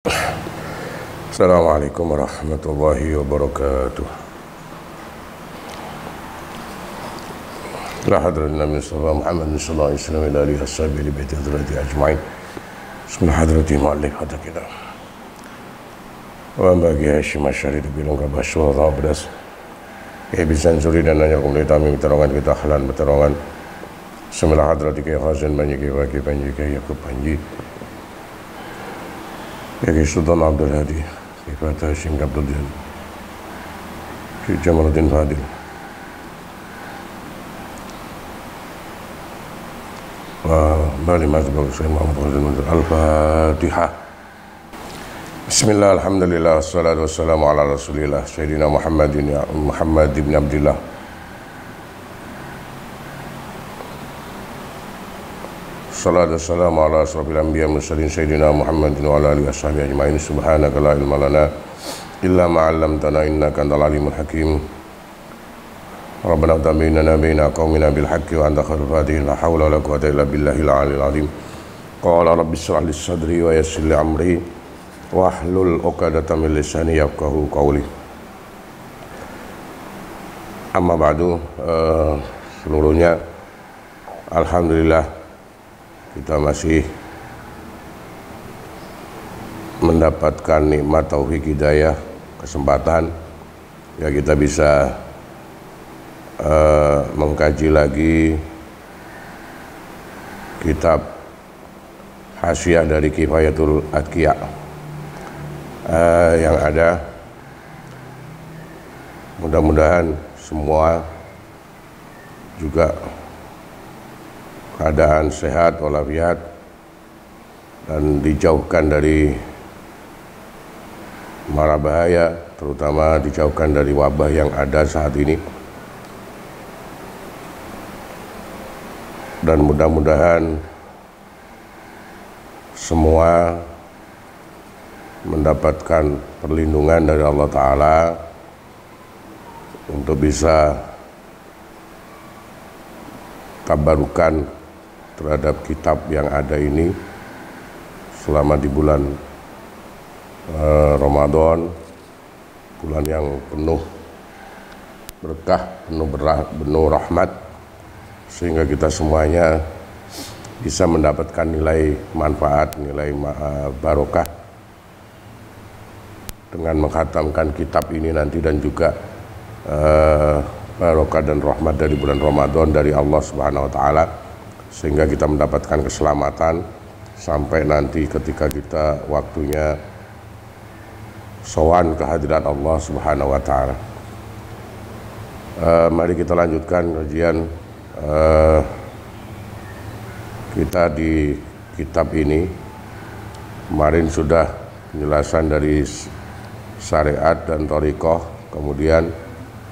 Assalamualaikum warahmatullahi wabarakatuh. La hadratin Nabi sallallahu Muhammad sallallahu alaihi wasallam ila alihi washabihi li baiti hadrati ajma'in. Bismillah hadrati mu'allif hadha kita. Wa bagi Hashim Asy'ari bilang ka Basyur Rabdas. Bisan suri dan nanya kumulai tamim terongan kita halan beterongan. Bismillah hadrati ka khazan banyi ka waki banyi ka yakub banyi. Ya Sultan Abdul Hadi, Fatah Hashim Abdul Hadi, Jamaluddin Fadil. Bali mazbul Sayyid Muhammad Al-Fatihah. Bismillah, alhamdulillah, wassalatu wassalamu ala rasulillah Sayyidina Muhammad ibn Abdillah. Salatu wassalamu ala asrafil anbiya mursalin Sayyidina Muhammadin wa ala alihi washabihi ajma'in. Subhanaka la ilma lana illa ma 'allamtana innaka antal alimul hakim. Rabbana tabayyana baina qaumina bil haqqi wa anta khairul fatihin. La haula wa la quwwata illa billahil aliyyil azim. Qala rabbi shrah li sadri wa yassir li amri wahlul 'uqdatam min lisani yafqahu qawli. Amma ba'du, seluruhnya alhamdulillah kita masih mendapatkan nikmat taufik hidayah, kesempatan ya kita bisa mengkaji lagi kitab Hasyiah dari Kifayatul Atqiya yang ada. Mudah-mudahan semua juga keadaan sehat walafiat dan dijauhkan dari mara bahaya, terutama dijauhkan dari wabah yang ada saat ini. Dan mudah-mudahan semua mendapatkan perlindungan dari Allah Ta'ala untuk bisa tabarukan terhadap kitab yang ada ini selama di bulan Ramadan, bulan yang penuh berkah, penuh rahmat, sehingga kita semuanya bisa mendapatkan nilai manfaat, nilai barokah dengan menghatamkan kitab ini nanti, dan juga barokah dan rahmat dari bulan Ramadan dari Allah Subhanahu wa Ta'ala, sehingga kita mendapatkan keselamatan sampai nanti ketika kita waktunya sowan ke hadirat Allah Subhanahu wa Ta'ala. Mari kita lanjutkan kajian kita di kitab ini. Kemarin sudah penjelasan dari syariat dan thariqah, kemudian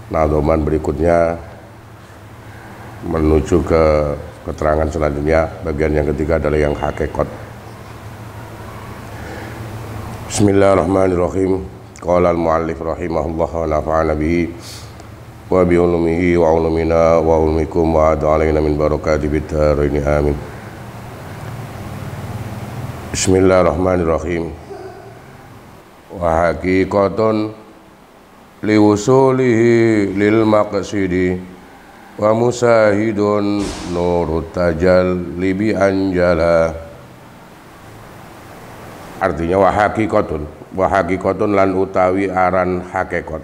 nadoman berikutnya menuju ke keterangan selanjutnya. Bagian yang ketiga adalah yang hakikat. Bismillahirrahmanirrahim. Qala al-muallif rahimahullah wa nafa'ana bihi wa bi ulumihi wa ulumina wa ulumikum wa a'alaina min barakati bid-dharain amin. Bismillahirrahmanirrahim. Wa haqiqatun liwusulihi lil maqsidi wa musahidun nurut tajal libi anjala. Artinya wa haqiqatun lan utawi aran hakikat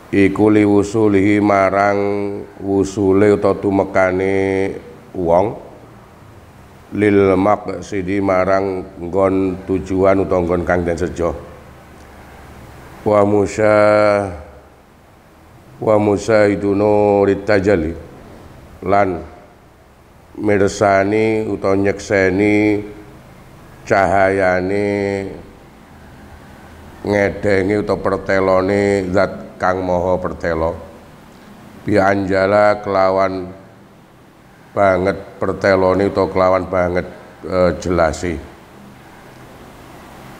iku liwusulihi marang wusule utawa tumekane wong lil maqsidi marang nggon tujuan utawa nggon kang den sejo wa musaiduno ritajali lan mirsani utawa nyekseni cahayane ngedengi utawa pertelone zat kang maha pertelo bi anjala kelawan banget pertelone utawa kelawan banget jelasi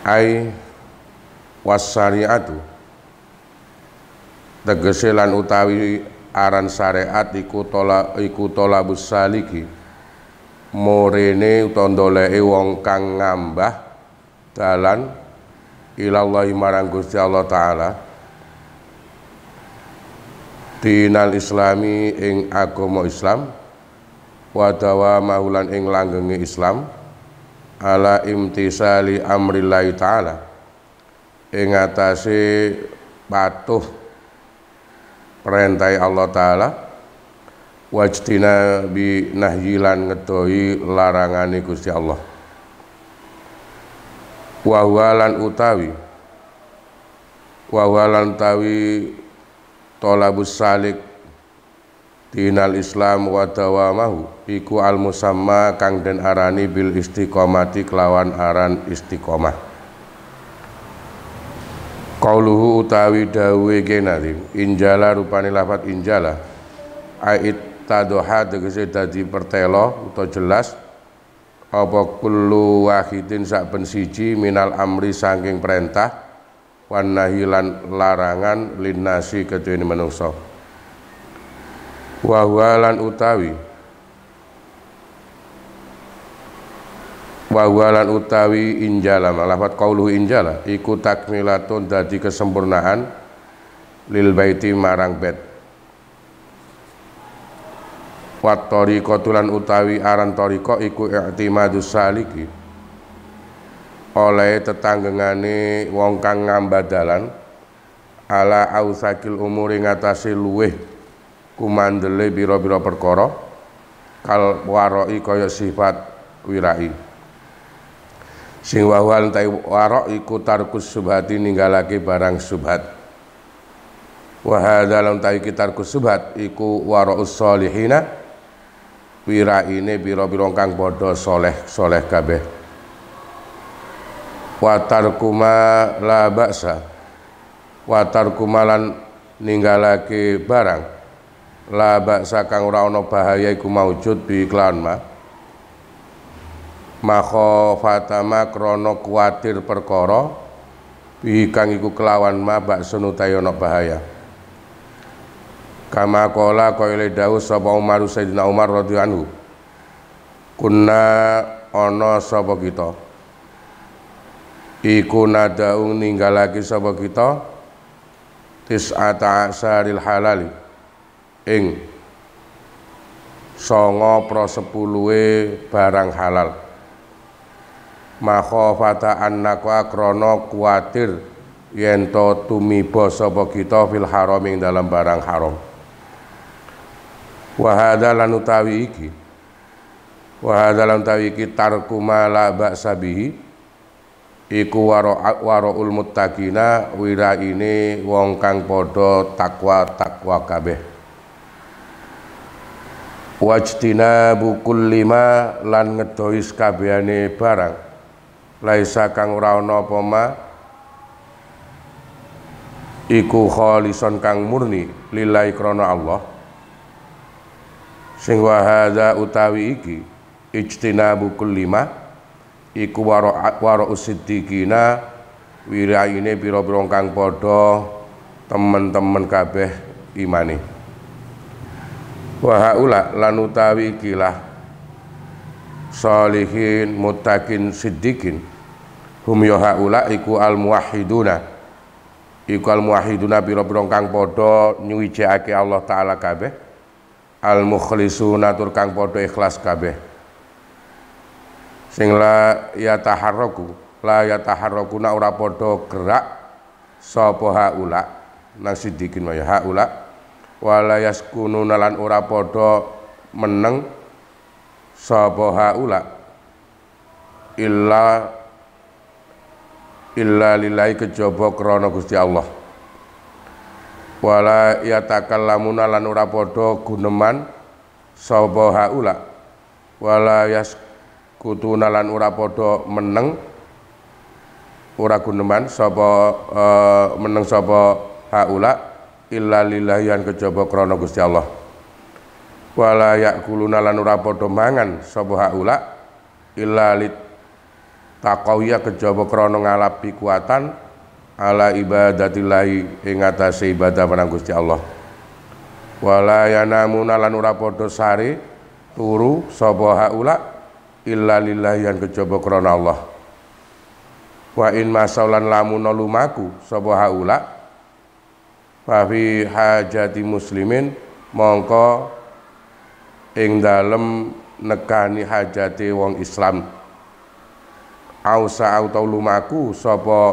ai wasariatu tegese lan utawi aran syariat iku tolabus saliki morene utawa ndoleke wong kang ngambah dalan ilallahi marang Gusti Allah taala dinal islami ing agama Islam wa dawamahu lan ing langgenge Islam ala imtisali amrillahi taala ing atase patuh perintah Allah taala wajtina bi nahyilan ngedohi larangane Gusti Allah wa walan utawi tolabus salik dinal Islam wa dawamahu iku al musamma kang den arani bil istiqomati kelawan aran istiqomah. Qauluhu utawi dawe kenadim injala rupane lafat injala ait tadoha tegese dadi pertelo utawa jelas apa kullu wahidin saben siji minal amri saking perintah wan nahi lan larangan linnasi kedene manungsa wa walan utawi injala lafat qauluhu injala iku takmilatun dadi kesempurnaan lil baiti marang bait wat tariqatu lan utawi aran tariqa iku i'timadus saliki oleh tetanggengane wong kang ngambadalan ala ausakil umuri ngatasi luweh kumandele biro-biro perkara kal waroi kaya sifat wirai sing wawal tai warok iku tarkus subhati ninggalake barang subhat wa hadza lam tai tarkus subhat iku waraus solihina wiraine biro-biro kang padha soleh kabeh watarkuma la ba'sa watarkumalan ninggalake barang la ba'sa kang ora ana bahaya iku maujud bi iklan makhofatama krono kuatir perkara bi kang iku kelawan ba'sun utawi ana bahaya kama qala qaile dawuh sapa Umar Sayyidina Umar radhiyallahu anhu kunna ana sapa kita iku nadaung ninggalake sapa kita tis'ata asaril halali ing 9/10 barang halal makhofata annaka krana kuatir yen to tumiba sapa kita fil haram ing dalam barang haram wa hadza lan utawi iki tarku ma la ba'sa bihi iku waraul muttaqina wiraine wong kang padha takwa kabeh wajtina bukul lima lan ngedohi sakabehane barang laisa kang ora ana apa ma iku kholison kang murni lillahi krana Allah sing wa hadza utawi iki ijtinabu kullima iku wara usiddiqina wiraine pira-pira kang padha temen-temen kabeh imane wa haula lan utawi ikilah sholihin muttaqin siddiqin hum ya haula iku al muwahhiduna pira-pira kang padha nyuwijake Allah taala kabeh al mukhlisuna tur kang padha ikhlas kabeh sing la yataharrakuna ora padha gerak sapa haula nang siddiqin wa haula wala yaskununa lan ora padha meneng sapa haula illa lillahi kejaba krana Gusti Allah wala yatakallamuna lan ora padha guneman sapa haula wala yaskutuna lan ora padha meneng ora guneman sapa meneng sapa haula illa lillahi an kejaba krana Gusti Allah wala yakuluna lan ora padha mangan sapa haula illa lit taqawiyah kejaba krana ngalapi kuatan ala ibadatillahi ing atase ibadah marang Gusti Allah wala yanamuna lan ora padha sare turu sapa haula illa lillahi an kejaba krana Allah Wa in masaulan lamun lumaku sapa haula fa fi hajati muslimin mongko ing dalem nekani hajate wong Islam ausa auta lumaku sapa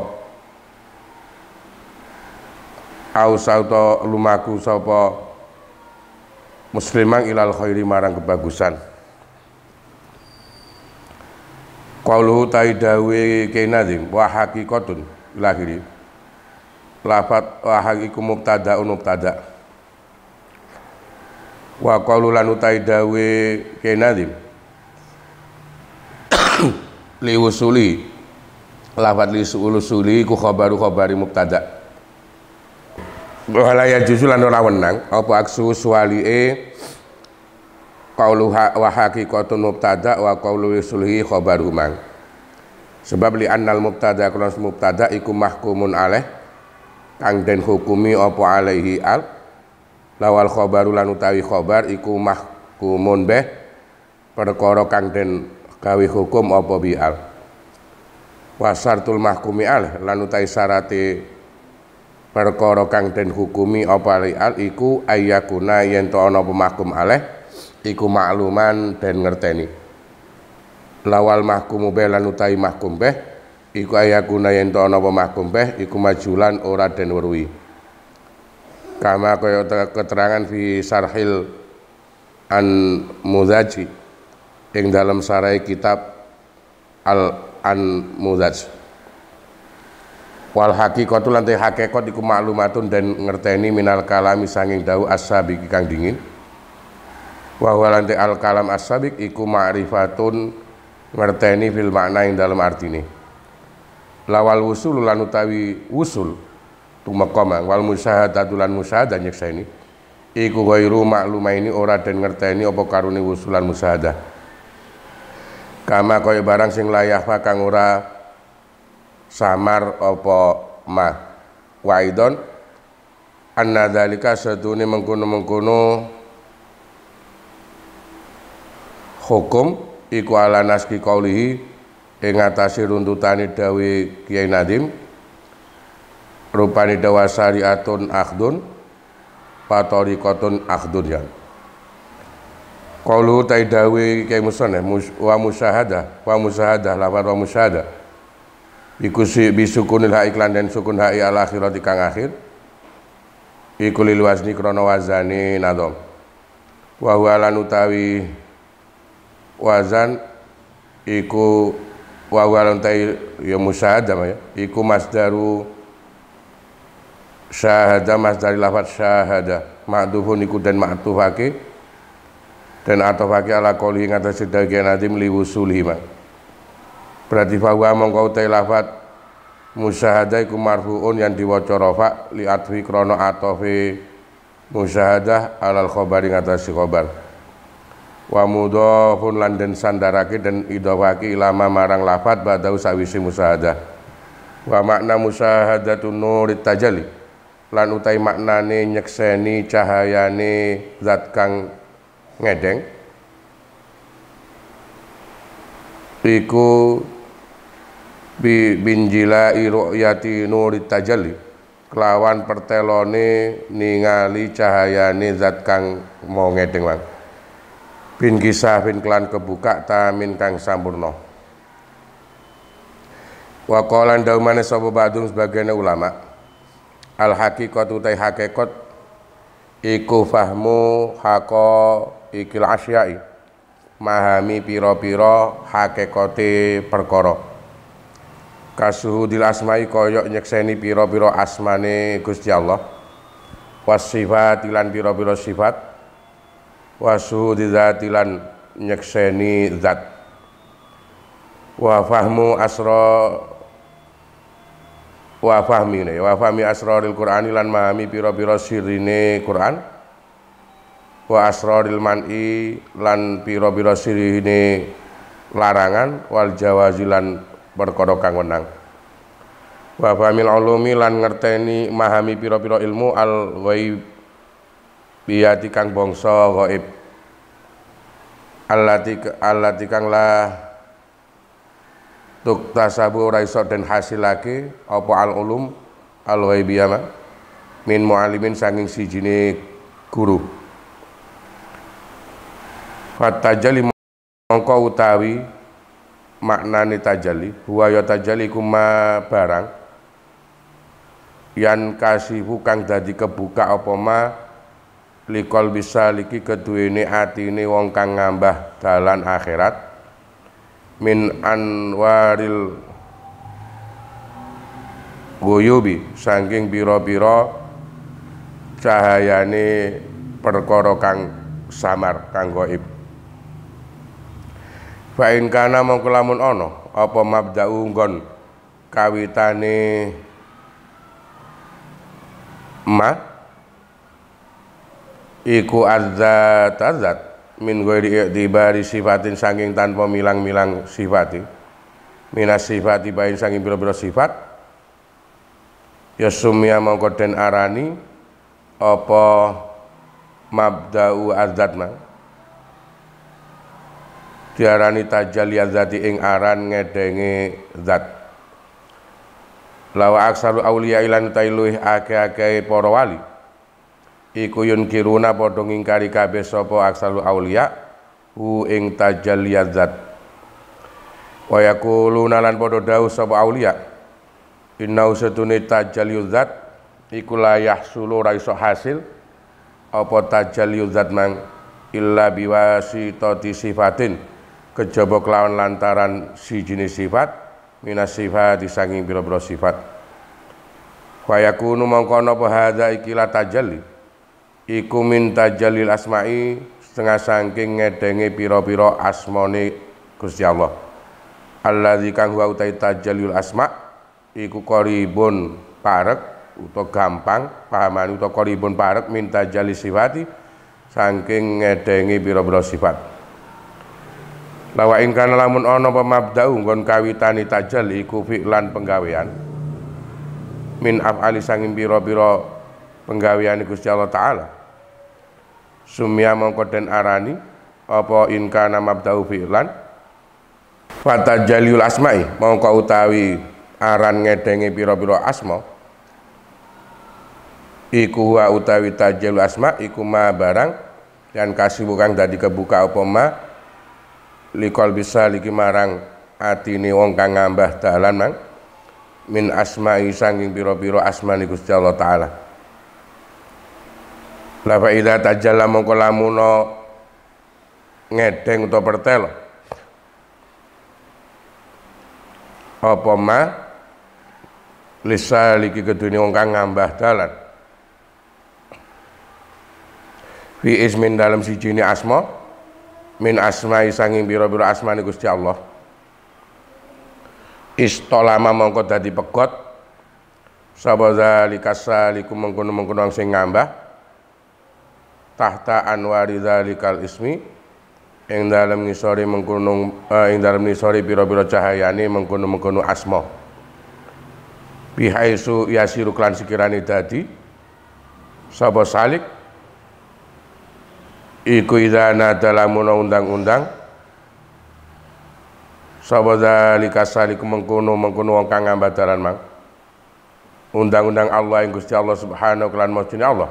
muslimang ilal khairi marang kebagusan. Qauluhu taidawe kainadzim wa haqiqatun lahiri lafat wa haqiqu mubtada'un mubtada' wa qaulu lan taidawe kainadzim li usuli lafat li usuli ku khabari mubtada' wala ya juzu lan ora wenang apa aksu suwalie qaulu wa haqiqatun mubtada wa qaulu sulhi khabaru mang sebab li annal mubtada kronos mubtada iku mahkumun alaih kang den hukumi apa alaihi al lawal khabaru lan utawi khabar iku mahkumun beh perkara kang den gawe hukum apa bi al wa syartul mahkumi alaih lan utawi syarate perkara kang den hukumi apa alaihi al iku ayyakuna yen to ana apa mahkum alaih iku makluman dan ngerteni lawal mahkumu beh lan utawi mahkum beh iku ayakuna yen to ana apa mahkum beh iku majulan ora den weruhi kama kaya keterangan fi sarhil an muzaji ing dalam sarai kitab al an muzaj wal haqiqatu lan hakikat iku maklumatun dan ngerteni minal kalami sanging dawuh as-sabiqi kang dingin wa walante al kalam as-sabiq iku ma'rifatun ngerteni fil makna ing dalam artine lawal wusul lan utawi wusul tumeka wal musyahadatu lan musyahadah nyekseni iku ghairu maklumaini ora den ngerteni apa karone wusul lan musyahadah kama kaya barang sing layah kang ora samar apa ma waidon anna dzalika satune mengkono-mengkono hukum iku ala naski qaulihi ing atase runtutane dawe Kiai Nadim rupane dawa syariatun akhdun patoriqatun akhdun ya qaulu ta dawe Kiai Musoneh wa musyahadah lafaz wa musyahadah iku bisukunil ha iklan dan sukun ha al akhirat kang akhir iku lil wazni krana wazane nadom wa huwa lan utawi wazan iku wawalan tai ya musyahadah ya iku masdaru syahada masdari lafaz syahada ma'dufun iku dan ma'tufake dan atofake ala qouli ngatas sedagian nadim li wusulihi berarti fawa mongko tai lafaz musyahadah iku marfuun yang diwaca rafa li atfi krana atofe musyahadah alal khabari ngatas khabar wa mudhafun lan den sandarake dan idhafake ilama marang lafat badau sawise musyahadah wa makna musyahadatu nurit tajalli lan utai maknane nyekseni cahayane zat kang ngedeng iku binjila ru'yati nurit tajalli kelawan pertelone ningali cahayane zat kang mau ngedeng wang bin kisah bin kelan kebuka tamin kang sampurna wa qalan daumane sapa ba'dum sebagian ulama al haqiqatu ta haqiqat iku fahmu haqa ikil asyai mahami pira-pira haqiqate perkara kasuhudil asma'i kaya nyekseni pira-pira asmane Gusti Allah wasifat lan pira-pira sifat wasuhudi zatilan nyekseni zat wa fahmu asra wa fahmi asraril Qur'ani lan mahami pira-pira sirine Qur'an wa asraril man'i lan pira-pira sirine larangan wal jawazi lan perkara kang wenang wa fahmil ulumi lan ngerteni mahami pira-pira ilmu al ghaib biyati kang bangsa ghaib allati kang la tuk tasabu ora iso den hasilake apa al ulum al ghaibiyah min muallimin sanging sijine guru. Fatajalli mongko utawi maknane tajalli huwa ya tajalli kuma barang yan kasifu kang dadi kebuka apa ma likol bisa liki keduwene atine wong kang ngambah dalan akhirat min anwaril guyubi saking pira-pira cahayane perkara kang samar kang gaib. Fa in kana mongko lamun ana apa mabda'u nggon kawitane ma iku azat min ghairi i'tibari sifatin saking tanpa milang-milang sifati minas sifati bain saking pira-pira sifat ya sumya mongko den arani apa mabda'u azat ma diarani tajalli azati ing aran ngedenge zat. Lawa aksaru auliya ilan tailuh ake-ake para wali iku yunkiruna padha ngingkari kabeh sapa aksaru auliya hu ing tajalli azat. Wa yaquluna lan padha dawuh sapa auliya inna usatune tajalli zat iku la yahsulu ra iso hasil apa tajalli zat mang illa biwasitati sifatin kejaba kelawan lantaran sijine sifat minas sifat disanging pira-pira sifat. Wa yakunu mongko napa hadza ikilah tajalli iku min tajallil asma'i setengah saking ngedenge pira-pira asmane Gusti Allah. Allazi kang wa utai tajallil asma' iku qaribun parek utawa gampang pahamane utawa qaribun parek min tajalli sifati saking ngedenge pira-pira sifat. Lawa in kana lamun ana apa mabda'u nggon kawitane tajalli iku fi'lan penggawean min af'ali sanging pira-pira penggaweane Gusti Allah taala sumya mongko den arani apa in kana mabda'u fi'lan fatajallil asma'i mongko utawi aran ngedenge pira-pira asma iku wa utawi tajallil asma iku ma barang dan kasih kang dadi kebuka apa ma likol bisa liki marang atine wong kang ngambah dalan mang min asma'i sanging pira-pira asmane Gusti Allah taala. La fa idza tajalla mongko lamun ngedeng utawa pertelo apa ma lisa liki kedune wong kang ngambah dalan fi ismin dalam sijine asma min asma'i sanging pira-pira asmane Gusti Allah istolama mongko dadi pegot sapa zalika salikum mengkono-mengkono sing ngambah tahta anwari zalikal ismi ing dalem ngisore mengkono ing dalem ngisore pira-pira cahayane mengkono-mengkono asma bihaisu yasiru klan sekirane dadi sapa salik iku idana dalam undang-undang sapa zalika salikum mengkono-mengkono wong kang ngambah dalan mang undang-undang Allah ing Gusti Allah subhanahu wa ta'ala mujine Allah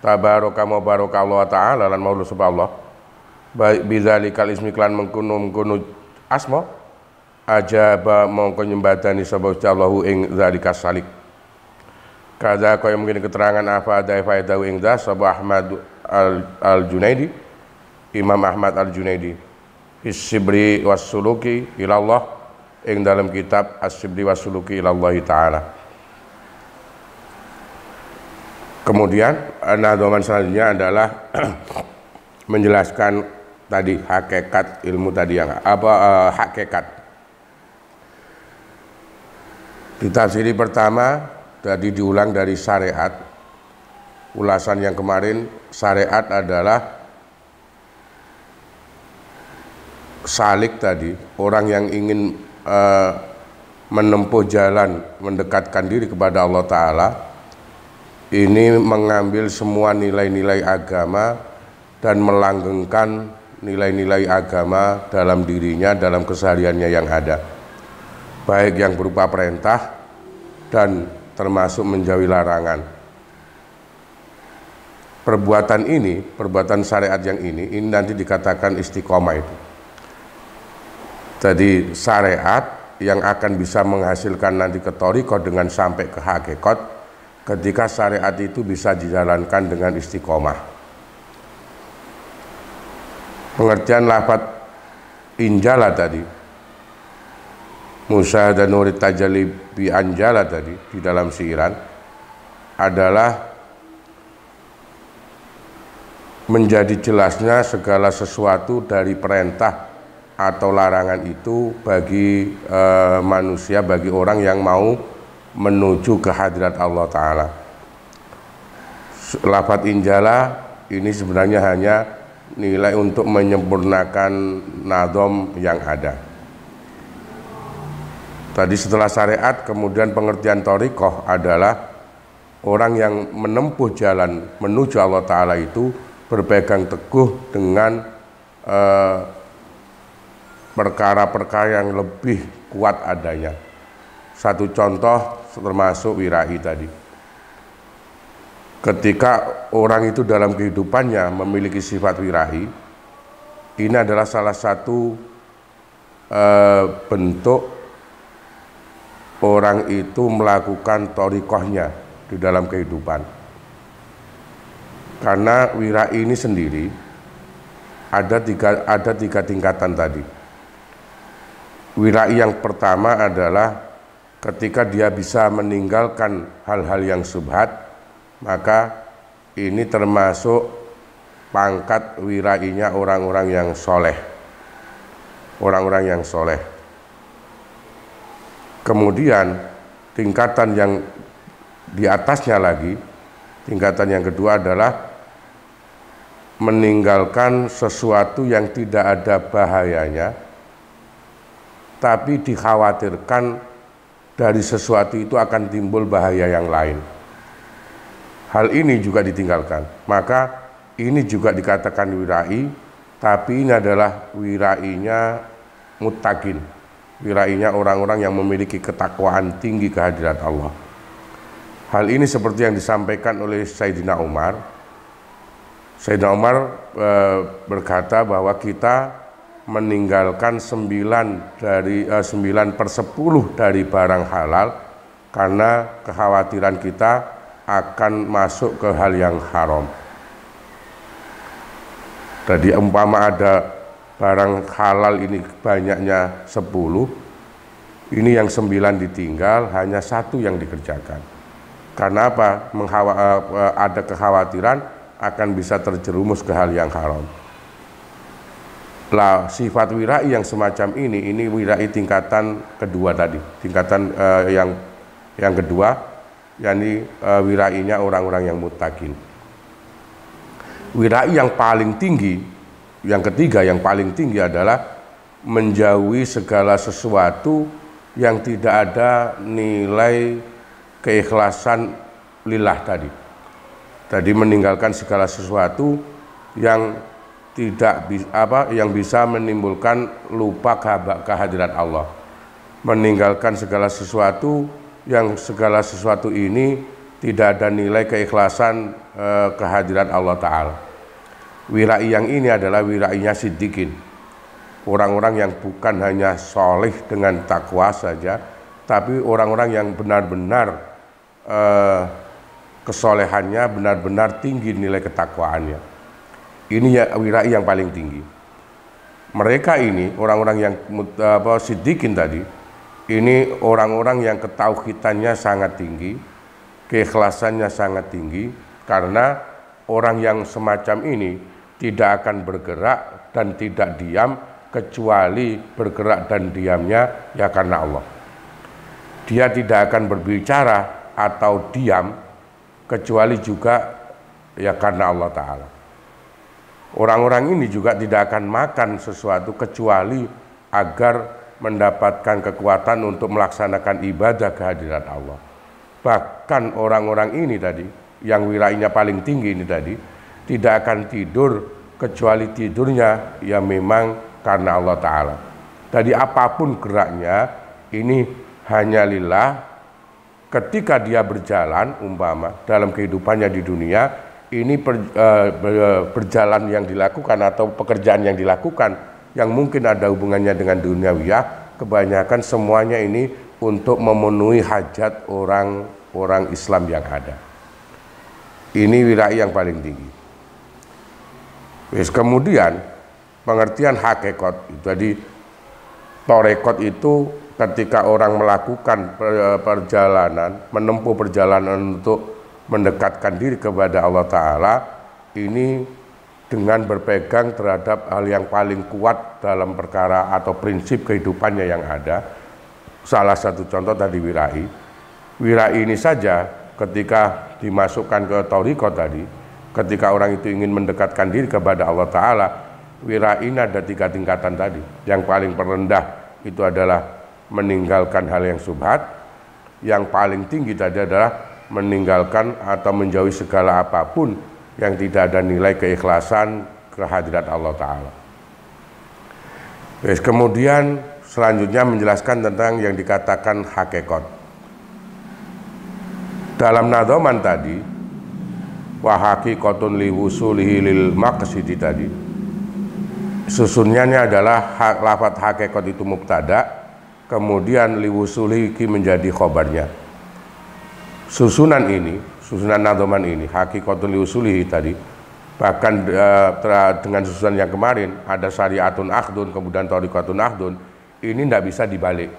tabaraka wa baraka Allah taala lan maula subhanallah bizalikal ismi klan mengkono-mengkono asma ajaba mongko nyembadani sapa Gusti Allah ing zalika salik kaza kaya mungkin keterangan apa ada faedah ing das sapa Ahmad al-Junaidi Imam Ahmad al-Junaidi As-Sibri was-Suluki ilallah ing dalam kitab As-Sibri was-Suluki ilallah ta'ala. Kemudian domain selanjutnya adalah menjelaskan tadi hakikat ilmu tadi yang hakikat. Di tafsir pertama tadi diulang dari syariat. Ulasan yang kemarin syariat adalah salik tadi, orang yang ingin menempuh jalan mendekatkan diri kepada Allah Ta'ala ini mengambil semua nilai-nilai agama dan melanggengkan nilai-nilai agama dalam dirinya, dalam kesehariannya yang ada. baik yang berupa perintah dan termasuk menjauhi larangan. Perbuatan syariat yang ini nanti dikatakan istiqomah itu. Jadi syariat yang akan bisa menghasilkan nanti ke thariqah dengan sampai ke hakikat, ketika syariat itu bisa dijalankan dengan istiqomah. Pengertian lafaz injala tadi, musyahadah nurit tajalli bi anjala tadi di dalam siiran adalah menjadi jelasnya segala sesuatu dari perintah atau larangan itu bagi manusia, bagi orang yang mau menuju ke hadirat Allah Ta'ala. Lafaz injala ini sebenarnya hanya nilai untuk menyempurnakan nadom yang ada. Tadi setelah syariat, kemudian pengertian thariqah adalah orang yang menempuh jalan menuju Allah Ta'ala itu berpegang teguh dengan perkara-perkara yang lebih kuat adanya. Satu contoh termasuk wirai tadi. Ketika orang itu dalam kehidupannya memiliki sifat wirai, ini adalah salah satu bentuk orang itu melakukan thariqahnya di dalam kehidupan. Karena wirai ini sendiri ada tiga tingkatan tadi. Wirai yang pertama adalah ketika dia bisa meninggalkan hal-hal yang syubhat, maka ini termasuk pangkat wirainya orang-orang yang soleh. Orang-orang yang soleh. Kemudian tingkatan yang di atasnya lagi, tingkatan yang kedua adalah meninggalkan sesuatu yang tidak ada bahayanya, tapi dikhawatirkan dari sesuatu itu akan timbul bahaya yang lain. Hal ini juga ditinggalkan. Maka ini juga dikatakan wirai, tapi ini adalah wirainya muttaqin, wirainya orang-orang yang memiliki ketakwaan tinggi kehadirat Allah. Hal ini seperti yang disampaikan oleh Sayyidina Umar. Sayyidina Umar berkata bahwa kita meninggalkan 9/10 dari barang halal karena kekhawatiran kita akan masuk ke hal yang haram. Jadi umpama ada barang halal ini banyaknya 10, ini yang 9 ditinggal, hanya 1 yang dikerjakan. Karena apa? Ada kekhawatiran akan bisa terjerumus ke hal yang haram. Lah, sifat wirai yang semacam ini wirai tingkatan kedua tadi, tingkatan yang kedua, yakni wirainya orang-orang yang muttaqin. Wirai yang paling tinggi, yang ketiga yang paling tinggi adalah menjauhi segala sesuatu yang tidak ada nilai keikhlasan lillah tadi. Tadi meninggalkan segala sesuatu yang yang bisa menimbulkan lupa kehadirat Allah. Meninggalkan segala sesuatu yang segala sesuatu ini tidak ada nilai keikhlasan kehadirat Allah Ta'ala. Wirai yang ini adalah wirainya siddiqin, orang-orang yang bukan hanya soleh dengan takwa saja, tapi orang-orang yang benar-benar kesolehannya benar-benar tinggi nilai ketakwaannya. Ini ya wirai yang paling tinggi. Mereka ini orang-orang yang siddiqin tadi, ini orang-orang yang ketauhidannya sangat tinggi, keikhlasannya sangat tinggi, karena orang yang semacam ini tidak akan bergerak dan tidak diam, kecuali bergerak dan diamnya ya karena Allah. Dia tidak akan berbicara atau diam kecuali juga ya karena Allah Ta'ala. Orang-orang ini juga tidak akan makan sesuatu kecuali agar mendapatkan kekuatan untuk melaksanakan ibadah kehadirat Allah. Bahkan orang-orang ini tadi, yang wirainya paling tinggi ini tadi, tidak akan tidur kecuali tidurnya ya memang karena Allah Ta'ala. Jadi apapun geraknya, ini hanya lillah. Ketika dia berjalan umpama dalam kehidupannya di dunia, ini berjalan yang dilakukan atau pekerjaan yang dilakukan yang mungkin ada hubungannya dengan duniawiyah, kebanyakan semuanya ini untuk memenuhi hajat orang Islam yang ada. Ini wirai yang paling tinggi. Kemudian pengertian hakikat, jadi torekot itu ketika orang melakukan perjalanan, menempuh perjalanan untuk mendekatkan diri kepada Allah Ta'ala, ini dengan berpegang terhadap hal yang paling kuat dalam perkara atau prinsip kehidupannya yang ada. Salah satu contoh tadi wirai. Wirai ini saja ketika dimasukkan ke thariqah tadi, ketika orang itu ingin mendekatkan diri kepada Allah Ta'ala, wirai ini ada 3 tingkatan tadi. Yang paling rendah itu adalah meninggalkan hal yang syubhat. Yang paling tinggi tadi adalah meninggalkan atau menjauhi segala apapun yang tidak ada nilai keikhlasan kehadirat Allah Ta'ala. Kemudian selanjutnya menjelaskan tentang yang dikatakan hakikat. Dalam nadhaman tadi, wa haqiqatun li wusulihi lil maqsidi tadi, susunannya adalah lafadz hakikat itu mubtada, kemudian liwusulihi menjadi khobarnya. Susunan nadhaman ini haqiqatun liwusulihi tadi, bahkan dengan susunan yang kemarin ada syariatun akhdun, kemudian thariqatun akhdun, ini tidak bisa dibalik.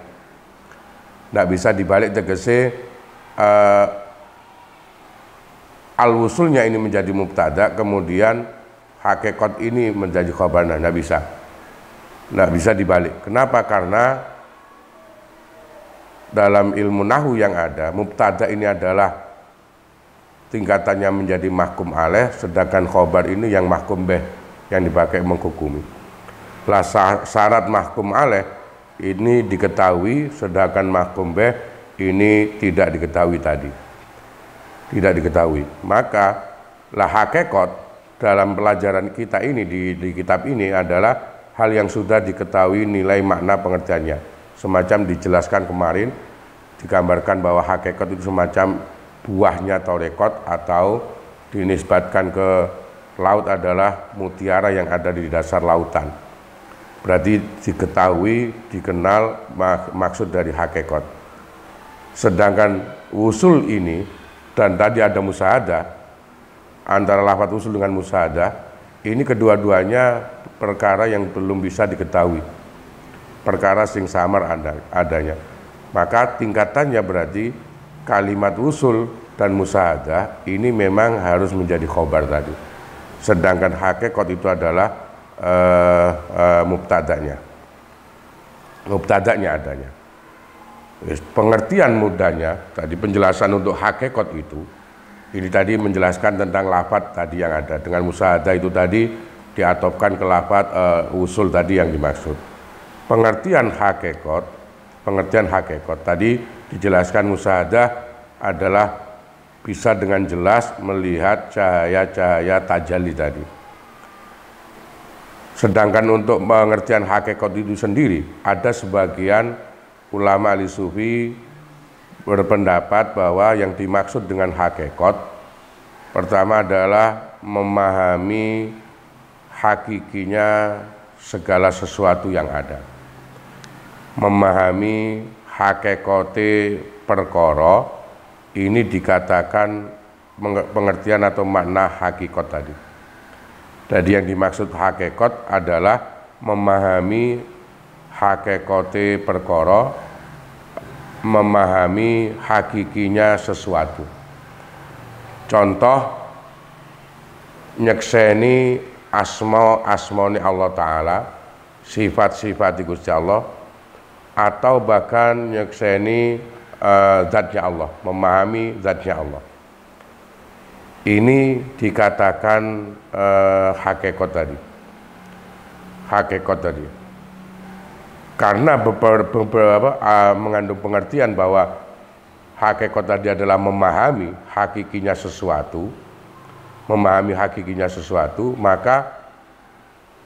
Tidak bisa dibalik, tegese al-wusulnya ini menjadi mubtada, kemudian hakikat ini menjadi khobarnya. Tidak bisa dibalik. Kenapa? Karena dalam ilmu nahwu yang ada, mubtada ini adalah tingkatannya menjadi mahkum alaih, sedangkan khobar ini yang mahkum bih, yang dipakai menghukumi. Lah syarat mahkum alaih ini diketahui, sedangkan mahkum bih ini tidak diketahui tadi. Tidak diketahui. Maka lah hakikat dalam pelajaran kita ini di kitab ini adalah hal yang sudah diketahui nilai makna pengertiannya. Semacam dijelaskan kemarin, digambarkan bahwa hakikat itu semacam buahnya torekot, atau dinisbatkan ke laut adalah mutiara yang ada di dasar lautan. Berarti diketahui, dikenal maksud dari hakikat. Sedangkan usul ini, dan tadi ada musyahadah, antara lafadz usul dengan musyahadah, ini kedua-duanya perkara yang belum bisa diketahui, perkara sing samar adanya. Maka tingkatannya berarti kalimat usul dan musyahadah ini memang harus menjadi khobar tadi, sedangkan hakikat itu adalah mubtadanya adanya. Pengertian mudahnya tadi, penjelasan untuk hakikat itu, ini tadi menjelaskan tentang lafadz tadi yang ada, dengan musyahadah itu tadi diatopkan ke lafadz usul tadi yang dimaksud. Pengertian hakikat tadi dijelaskan musyahadah adalah bisa dengan jelas melihat cahaya-cahaya tajalli tadi. Sedangkan untuk pengertian hakikat itu sendiri, ada sebagian ulama ahli sufi berpendapat bahwa yang dimaksud dengan hakikat pertama adalah memahami hakikinya segala sesuatu yang ada, memahami hakikate perkara, ini dikatakan pengertian atau makna hakikat tadi. Jadi yang dimaksud hakikat adalah memahami hakikate perkara, memahami hakikinya sesuatu. Contoh, nyekseni asmauni Allah Ta'ala, sifat-sifat Gusti Allah, atau bahkan nyekseni zatnya Allah, memahami zatnya Allah. Ini dikatakan hakikat tadi. Karena beberapa mengandung pengertian bahwa hakikat tadi adalah memahami hakikinya sesuatu, maka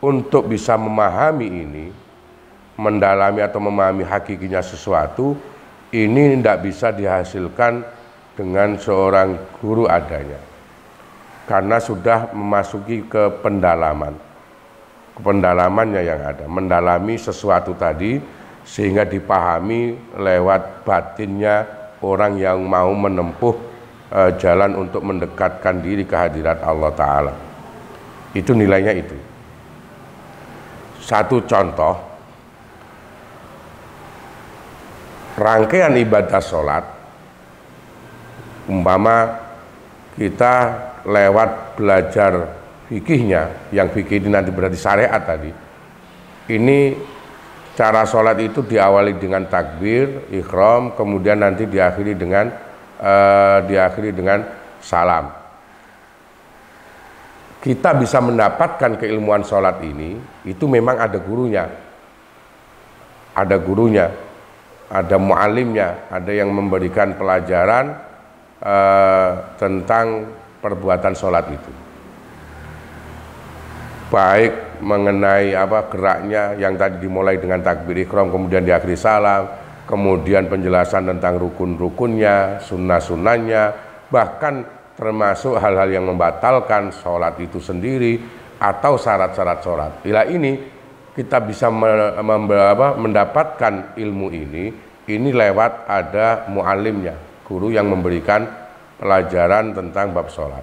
untuk bisa memahami ini mendalami atau memahami hakikinya sesuatu ini tidak bisa dihasilkan dengan seorang guru adanya, karena sudah memasuki ke pendalamannya yang ada, mendalami sesuatu tadi sehingga dipahami lewat batinnya orang yang mau menempuh jalan untuk mendekatkan diri ke hadirat Allah Ta'ala. Itu nilainya itu. Satu contoh, rangkaian ibadah sholat, umpama kita lewat belajar fikihnya, yang fikih ini nanti berarti syariat tadi, ini cara sholat itu diawali dengan takbir, ihram, kemudian nanti diakhiri dengan salam. Kita bisa mendapatkan keilmuan sholat ini, itu memang ada gurunya, ada mu'alimnya, ada yang memberikan pelajaran tentang perbuatan sholat itu, baik mengenai geraknya yang tadi dimulai dengan takbir ihram, kemudian diakhiri salam, kemudian penjelasan tentang rukun-rukunnya, sunnah-sunnahnya, bahkan termasuk hal-hal yang membatalkan sholat itu sendiri atau syarat-syarat sholat. Bila ini kita bisa mendapatkan ilmu ini lewat ada mu'alimnya, guru yang memberikan pelajaran tentang bab sholat.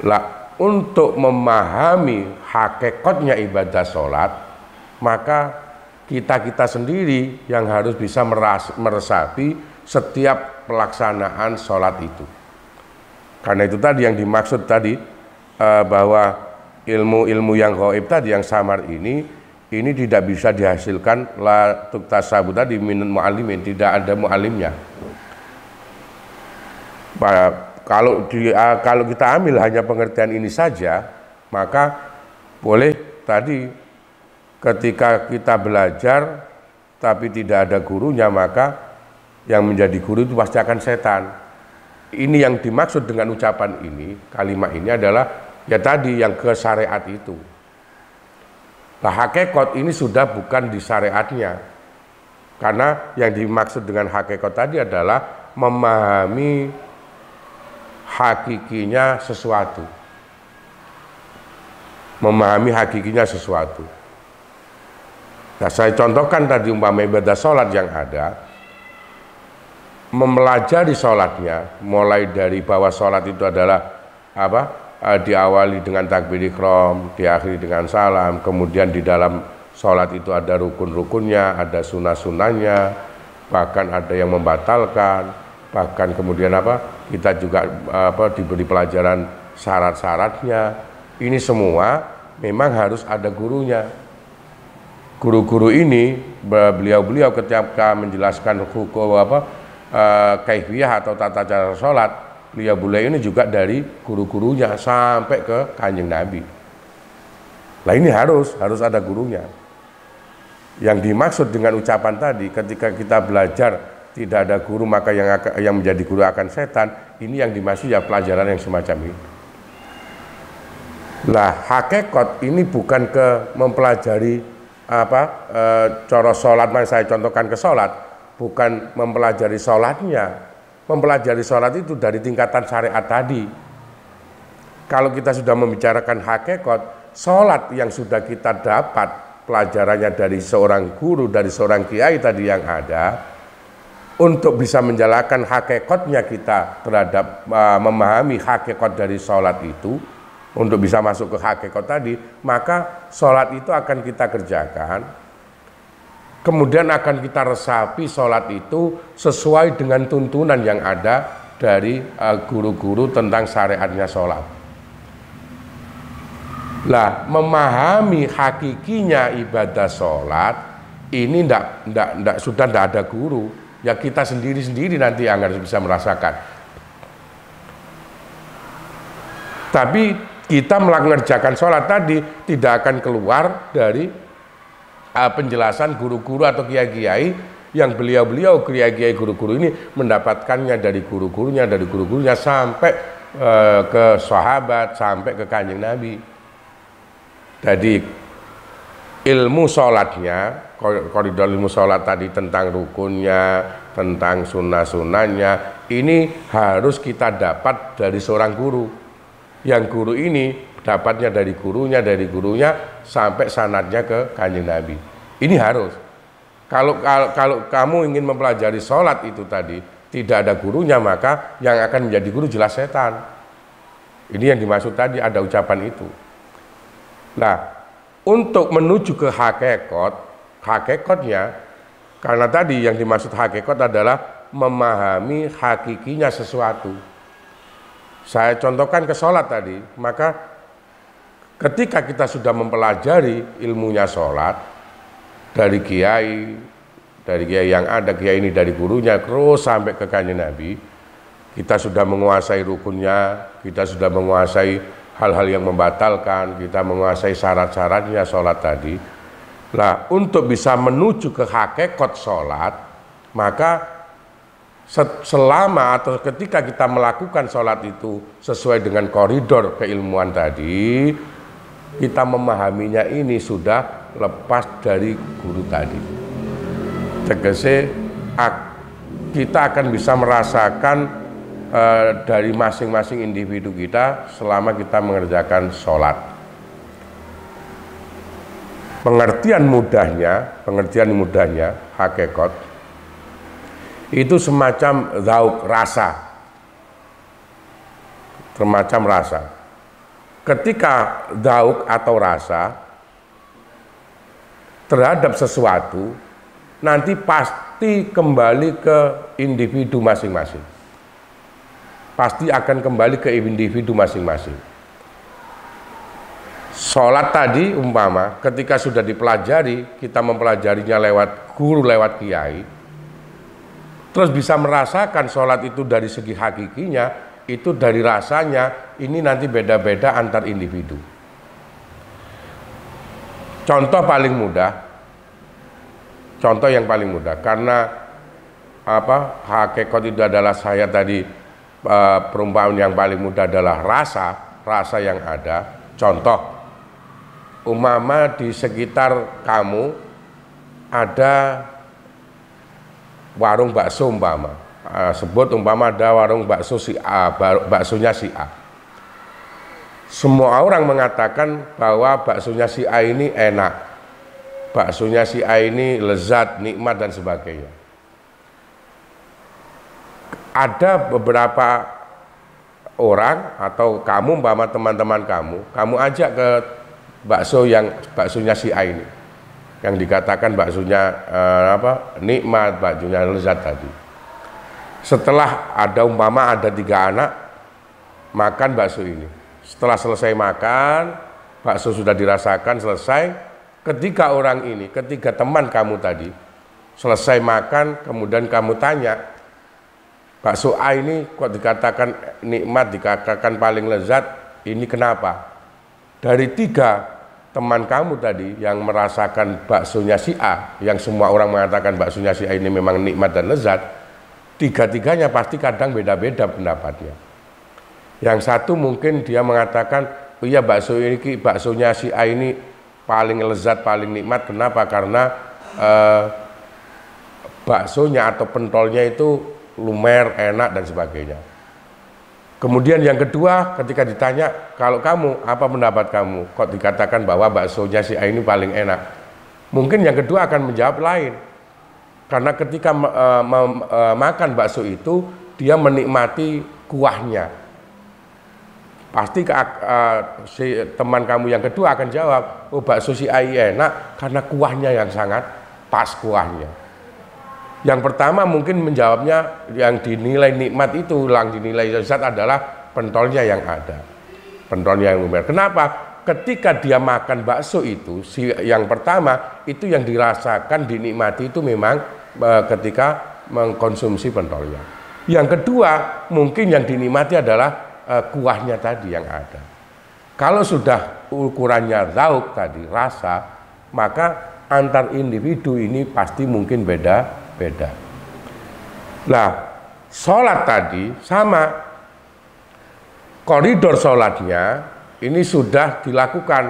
Lah, untuk memahami hakikatnya ibadah sholat, maka kita sendiri yang harus bisa meresapi setiap pelaksanaan sholat itu. Karena itu tadi yang dimaksud tadi, bahwa ilmu-ilmu yang gaib tadi, yang samar ini tidak bisa dihasilkan la tuktasabu tadi min mu'allimin, tidak ada mu'alimnya. Kalau kita ambil hanya pengertian ini saja, maka boleh tadi ketika kita belajar tapi tidak ada gurunya, maka yang menjadi guru itu pasti akan setan. Ini yang dimaksud dengan ucapan ini, kalimat ini adalah ya tadi yang ke syariat itu. Nah, hakikat ini sudah bukan di syariatnya, karena yang dimaksud dengan hakikat tadi adalah memahami hakikinya sesuatu, memahami hakikinya sesuatu. Nah, saya contohkan tadi umpama ibadah sholat yang ada, mempelajari sholatnya, mulai dari bahwa sholat itu adalah diawali dengan takbir ihram, diakhiri dengan salam, kemudian di dalam sholat itu ada rukun-rukunnya, ada sunnah-sunnahnya, bahkan ada yang membatalkan, bahkan kemudian kita juga diberi pelajaran syarat-syaratnya. Ini semua memang harus ada gurunya. Guru-guru ini, beliau ketika menjelaskan hukum kaifiyah atau tata cara sholat, beliau ini juga dari guru-gurunya sampai ke Kanjeng Nabi. Nah, ini harus ada gurunya. Yang dimaksud dengan ucapan tadi, ketika kita belajar tidak ada guru maka yang menjadi guru akan setan, ini yang dimaksud ya pelajaran yang semacam ini. Lah, hakikat ini bukan ke mempelajari cara sholat, saya contohkan ke sholat, bukan mempelajari sholatnya. Mempelajari sholat itu dari tingkatan syariat tadi. Kalau kita sudah membicarakan hakikat, sholat yang sudah kita dapat pelajarannya dari seorang guru, dari seorang kiai tadi yang ada, untuk bisa menjalankan hakikatnya kita terhadap memahami hakikat dari sholat itu, untuk bisa masuk ke hakikat tadi, maka sholat itu akan kita kerjakan, kemudian akan kita resapi sholat itu sesuai dengan tuntunan yang ada dari guru-guru tentang syariatnya sholat. Lah, memahami hakikinya ibadah sholat ini sudah tidak ada guru, ya kita sendiri-sendiri nanti yang harus bisa merasakan. Tapi kita mengerjakan sholat tadi tidak akan keluar dari penjelasan guru-guru atau kiai-kiai yang beliau kiai-kiai guru-guru ini mendapatkannya dari guru-gurunya sampai ke sahabat, sampai ke Kanjeng Nabi. Jadi ilmu sholatnya, koridor ilmu sholat tadi tentang rukunnya, tentang sunnah-sunnahnya, ini harus kita dapat dari seorang guru. Yang guru ini dapatnya dari gurunya sampai sanadnya ke Kanjeng Nabi. Ini harus. Kalau kamu ingin mempelajari sholat itu tadi tidak ada gurunya, maka yang akan menjadi guru jelas setan. Ini yang dimaksud tadi, ada ucapan itu. Nah, untuk menuju ke hakikatnya, karena tadi yang dimaksud hakikat adalah memahami hakikinya sesuatu. Saya contohkan ke sholat tadi, maka ketika kita sudah mempelajari ilmunya sholat dari kiai yang ada, kiai ini dari gurunya terus sampai ke Kanjeng Nabi, kita sudah menguasai rukunnya, kita sudah menguasai hal-hal yang membatalkan, kita menguasai syarat-syaratnya sholat tadi. Nah, untuk bisa menuju ke hakikat sholat, maka selama atau ketika kita melakukan sholat itu sesuai dengan koridor keilmuan tadi, kita memahaminya ini sudah lepas dari guru tadi. Tegese kita akan bisa merasakan dari masing-masing individu kita selama kita mengerjakan sholat. Pengertian mudahnya hakikat itu semacam zauk, rasa. Ketika zauk atau rasa terhadap sesuatu, nanti pasti kembali ke individu masing-masing. Pasti akan kembali ke individu masing-masing. Sholat tadi umpama ketika sudah dipelajari, kita mempelajarinya lewat guru, lewat kiai, terus bisa merasakan sholat itu dari segi hakikinya, itu dari rasanya, ini nanti beda-beda antar individu. Contoh yang paling mudah, karena hakikat itu adalah saya tadi, perumpamaan yang paling mudah adalah rasa yang ada. Contoh, umpama di sekitar kamu ada warung bakso umpama, ada warung bakso si A, baksonya si A. Semua orang mengatakan bahwa baksonya si A ini enak, baksonya si A ini lezat, nikmat dan sebagainya. Ada beberapa orang atau kamu umpama teman-teman kamu ajak ke baksonya si A ini, yang dikatakan baksonya nikmat, baksonya lezat tadi. Setelah ada 3 anak makan bakso ini, setelah selesai makan, bakso sudah dirasakan selesai. Ketika teman kamu tadi selesai makan, kemudian kamu tanya, bakso A ini kok dikatakan nikmat, dikatakan paling lezat, ini kenapa? Dari 3 teman kamu tadi yang merasakan baksonya si A, yang semua orang mengatakan baksonya si A ini memang nikmat dan lezat, 3-tiganya pasti kadang beda-beda pendapatnya. Yang satu mungkin dia mengatakan, oh iya baksonya si A ini paling lezat, paling nikmat. Kenapa? Karena baksonya atau pentolnya itu lumer, enak dan sebagainya. Kemudian yang kedua, ketika ditanya, kalau kamu, apa pendapat kamu? Kok dikatakan bahwa baksonya si A ini paling enak? Mungkin yang kedua akan menjawab lain. Karena ketika makan bakso itu, dia menikmati kuahnya. Pasti si teman kamu yang kedua akan jawab, oh bakso si A enak karena kuahnya yang sangat pas kuahnya. Yang pertama mungkin menjawabnya yang dinilai nikmat itu, yang dinilai lezat adalah pentolnya yang ada, pentolnya yang lumer. Kenapa? Ketika dia makan bakso itu, yang pertama itu yang dirasakan, dinikmati itu memang ketika mengkonsumsi pentolnya. Yang kedua mungkin yang dinikmati adalah kuahnya tadi yang ada. Kalau sudah ukurannya zauk tadi, rasa, maka antar individu ini pasti mungkin beda. Nah, sholat tadi sama, koridor sholatnya ini sudah dilakukan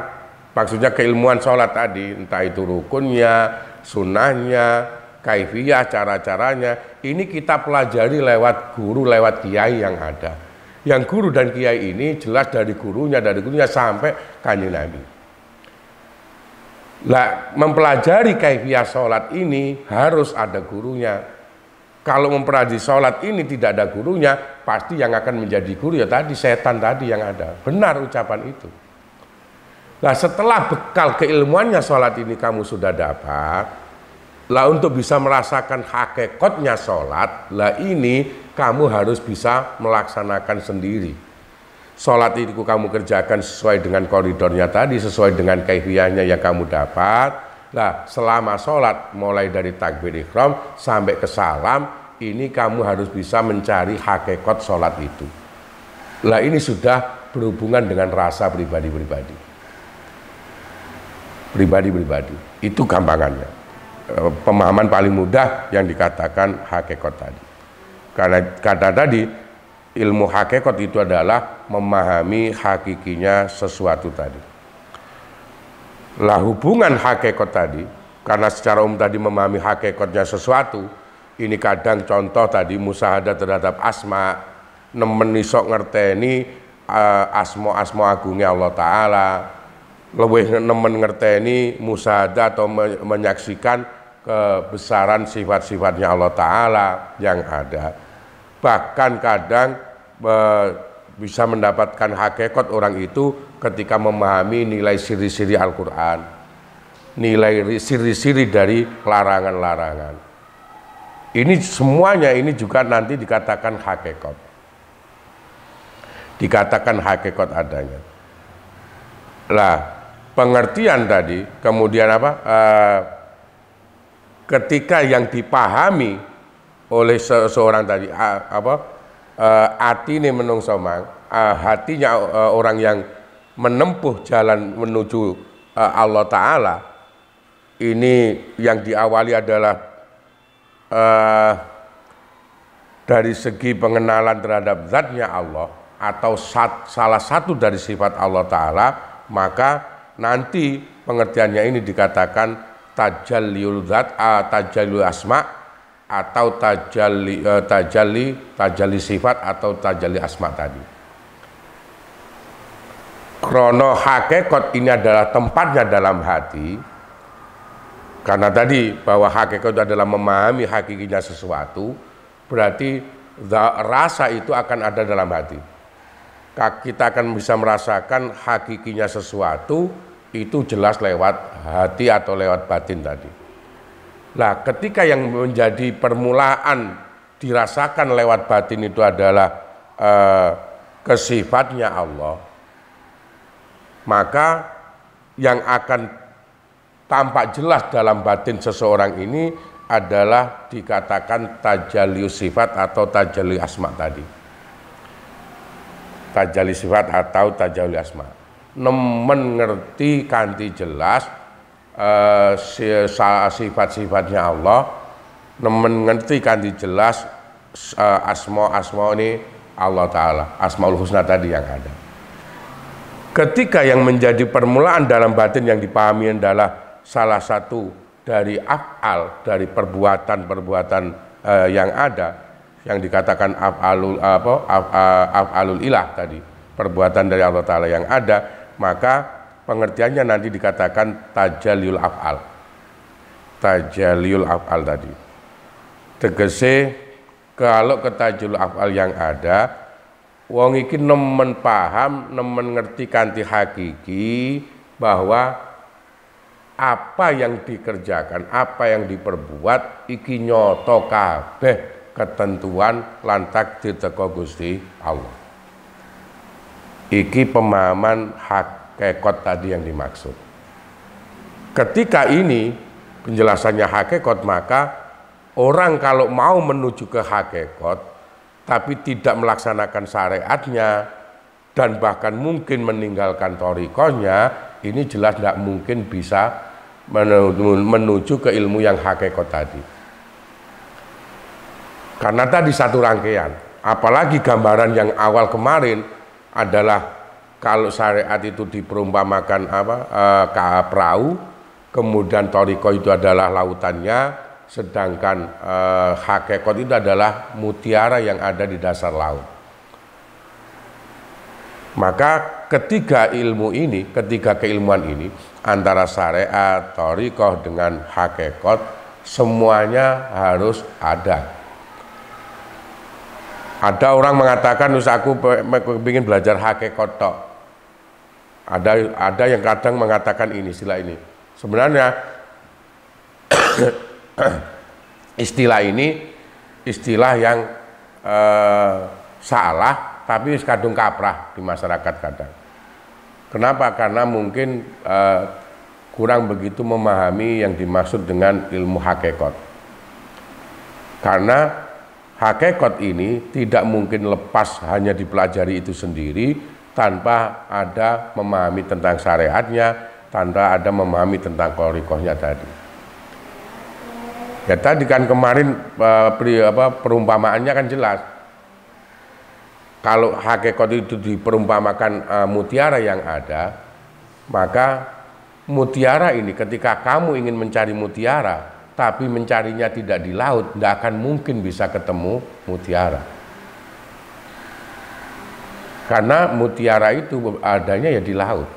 Maksudnya keilmuan sholat tadi, entah itu rukunnya, sunnahnya, kaifiyah, cara-caranya, ini kita pelajari lewat guru, lewat kiai yang ada. Yang guru dan kiai ini jelas dari gurunya sampai Kanjeng Nabi. Lah, mempelajari kaifiyah sholat ini harus ada gurunya. Kalau mempelajari sholat ini tidak ada gurunya, pasti yang akan menjadi guru ya tadi setan tadi yang ada. Benar ucapan itu. Nah, setelah bekal keilmuannya sholat ini kamu sudah dapat, lah untuk bisa merasakan hakikatnya sholat, lah ini kamu harus bisa melaksanakan sendiri. Sholat itu kamu kerjakan sesuai dengan koridornya tadi, sesuai dengan kaifiyahnya yang kamu dapat. Nah, selama sholat mulai dari takbir ihram sampai ke salam, ini kamu harus bisa mencari hakikat sholat itu. Nah, ini sudah berhubungan dengan rasa pribadi-pribadi. Itu gampangannya. Pemahaman paling mudah yang dikatakan hakikat tadi. Karena kata tadi, ilmu hakikat itu adalah memahami hakikinya sesuatu tadi. Lah hubungan hakikat tadi, karena secara umum tadi memahami hakikatnya sesuatu, ini kadang contoh tadi musahadah terhadap asma, nemen isok ngerteni asma agungnya Allah Ta'ala, lebih nemen ngerteni musahadah atau menyaksikan kebesaran sifat-sifatnya Allah Ta'ala yang ada. Bahkan kadang bisa mendapatkan hakikat orang itu ketika memahami nilai siri-siri Al-Quran, nilai siri-siri dari larangan-larangan. Ini semuanya ini juga nanti dikatakan hakikat. Dikatakan hakikat adanya. Lah, pengertian tadi, kemudian apa? Ketika yang dipahami oleh seseorang tadi, hati ini menungso mang, hatinya orang yang menempuh jalan menuju Allah Ta'ala, ini yang diawali adalah dari segi pengenalan terhadap zatnya Allah atau salah satu dari sifat Allah Ta'ala, maka nanti pengertiannya ini dikatakan tajalliyul zat, tajalliyul asma, atau tajalli sifat atau tajalli asma tadi. Krono hakikat ini adalah tempatnya dalam hati, karena tadi bahwa hakikat itu adalah memahami hakikinya sesuatu, berarti rasa itu akan ada dalam hati. Kita akan bisa merasakan hakikinya sesuatu itu jelas lewat hati atau lewat batin tadi. Nah, ketika yang menjadi permulaan dirasakan lewat batin itu adalah kesifatnya Allah, maka yang akan tampak jelas dalam batin seseorang ini adalah dikatakan tajalli sifat atau tajalli asma tadi. Tajalli sifat atau tajalli asma. Nemen ngerti kanthi jelas sifat-sifatnya Allah, nemen ngerti kanthi jelas asma ini Allah Ta'ala, Asmaul Husna tadi yang ada. Ketika yang menjadi permulaan dalam batin yang dipahami adalah salah satu dari af'al, dari perbuatan-perbuatan yang ada, yang dikatakan af'alul ilah tadi, perbuatan dari Allah Ta'ala yang ada, maka pengertiannya nanti dikatakan tajalliyul af'al. Tajalliyul af'al tadi. Tegese kalau ke tajalliyul af'al yang ada, wong iki nemen paham, nemen ngerti kanthi hakiki bahwa apa yang dikerjakan, apa yang diperbuat iki nyoto kabeh ketentuan lan takdir teko Gusti Allah. Iki pemahaman hakikat tadi yang dimaksud. Ketika ini penjelasannya hakikat, maka orang kalau mau menuju ke hakikat tapi tidak melaksanakan syariatnya dan bahkan mungkin meninggalkan thariqahnya, ini jelas tidak mungkin bisa menuju ke ilmu yang hakikat tadi. Karena tadi satu rangkaian, apalagi gambaran yang awal kemarin adalah kalau syariat itu diperumpamakan perahu, kemudian thariqah itu adalah lautannya, sedangkan hakikat itu adalah mutiara yang ada di dasar laut. Maka ketiga keilmuan ini antara syariat, thariqah dengan hakikat semuanya harus ada. Ada orang mengatakan, aku ingin belajar hakikat tok. Ada yang kadang mengatakan ini, istilah ini. Sebenarnya istilah ini istilah yang salah, tapi kadung kaprah di masyarakat kadang. Kenapa? Karena mungkin kurang begitu memahami yang dimaksud dengan ilmu hakikat. Karena hakikat ini tidak mungkin lepas hanya dipelajari itu sendiri tanpa ada memahami tentang syariatnya, tanpa ada memahami tentang thariqahnya tadi. Ya tadi kan kemarin perumpamaannya kan jelas. Kalau hakikat itu diperumpamakan mutiara yang ada, maka mutiara ini ketika kamu ingin mencari mutiara tapi mencarinya tidak di laut, tidak akan mungkin bisa ketemu mutiara. Karena mutiara itu adanya ya di laut.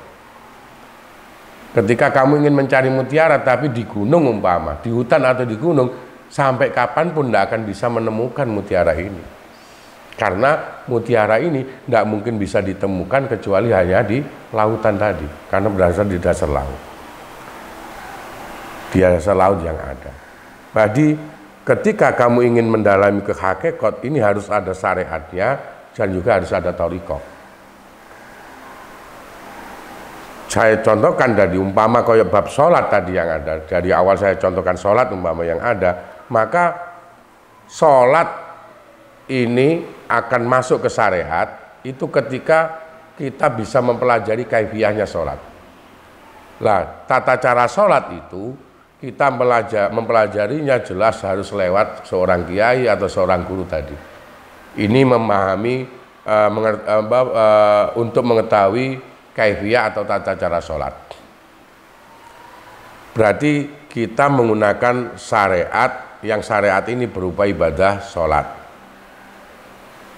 Ketika kamu ingin mencari mutiara tapi di gunung umpama, di hutan atau di gunung, sampai kapanpun tidak akan bisa menemukan mutiara ini. Karena mutiara ini tidak mungkin bisa ditemukan kecuali hanya di lautan tadi, karena berasal di dasar laut. Di dasar laut yang ada. Jadi ketika kamu ingin mendalami ke hakikat, ini harus ada syariatnya dan juga harus ada thariqah. Saya contohkan dari umpama kayak bab sholat tadi yang ada. Dari awal saya contohkan sholat umpama yang ada, maka sholat ini akan masuk ke syariat itu ketika kita bisa mempelajari kaifiyahnya sholat. Lah, tata cara sholat itu kita mempelajarinya jelas harus lewat seorang kiai atau seorang guru tadi. Ini memahami untuk mengetahui kaifiyah atau tata cara sholat. Berarti kita menggunakan syariat, yang syariat ini berupa ibadah sholat.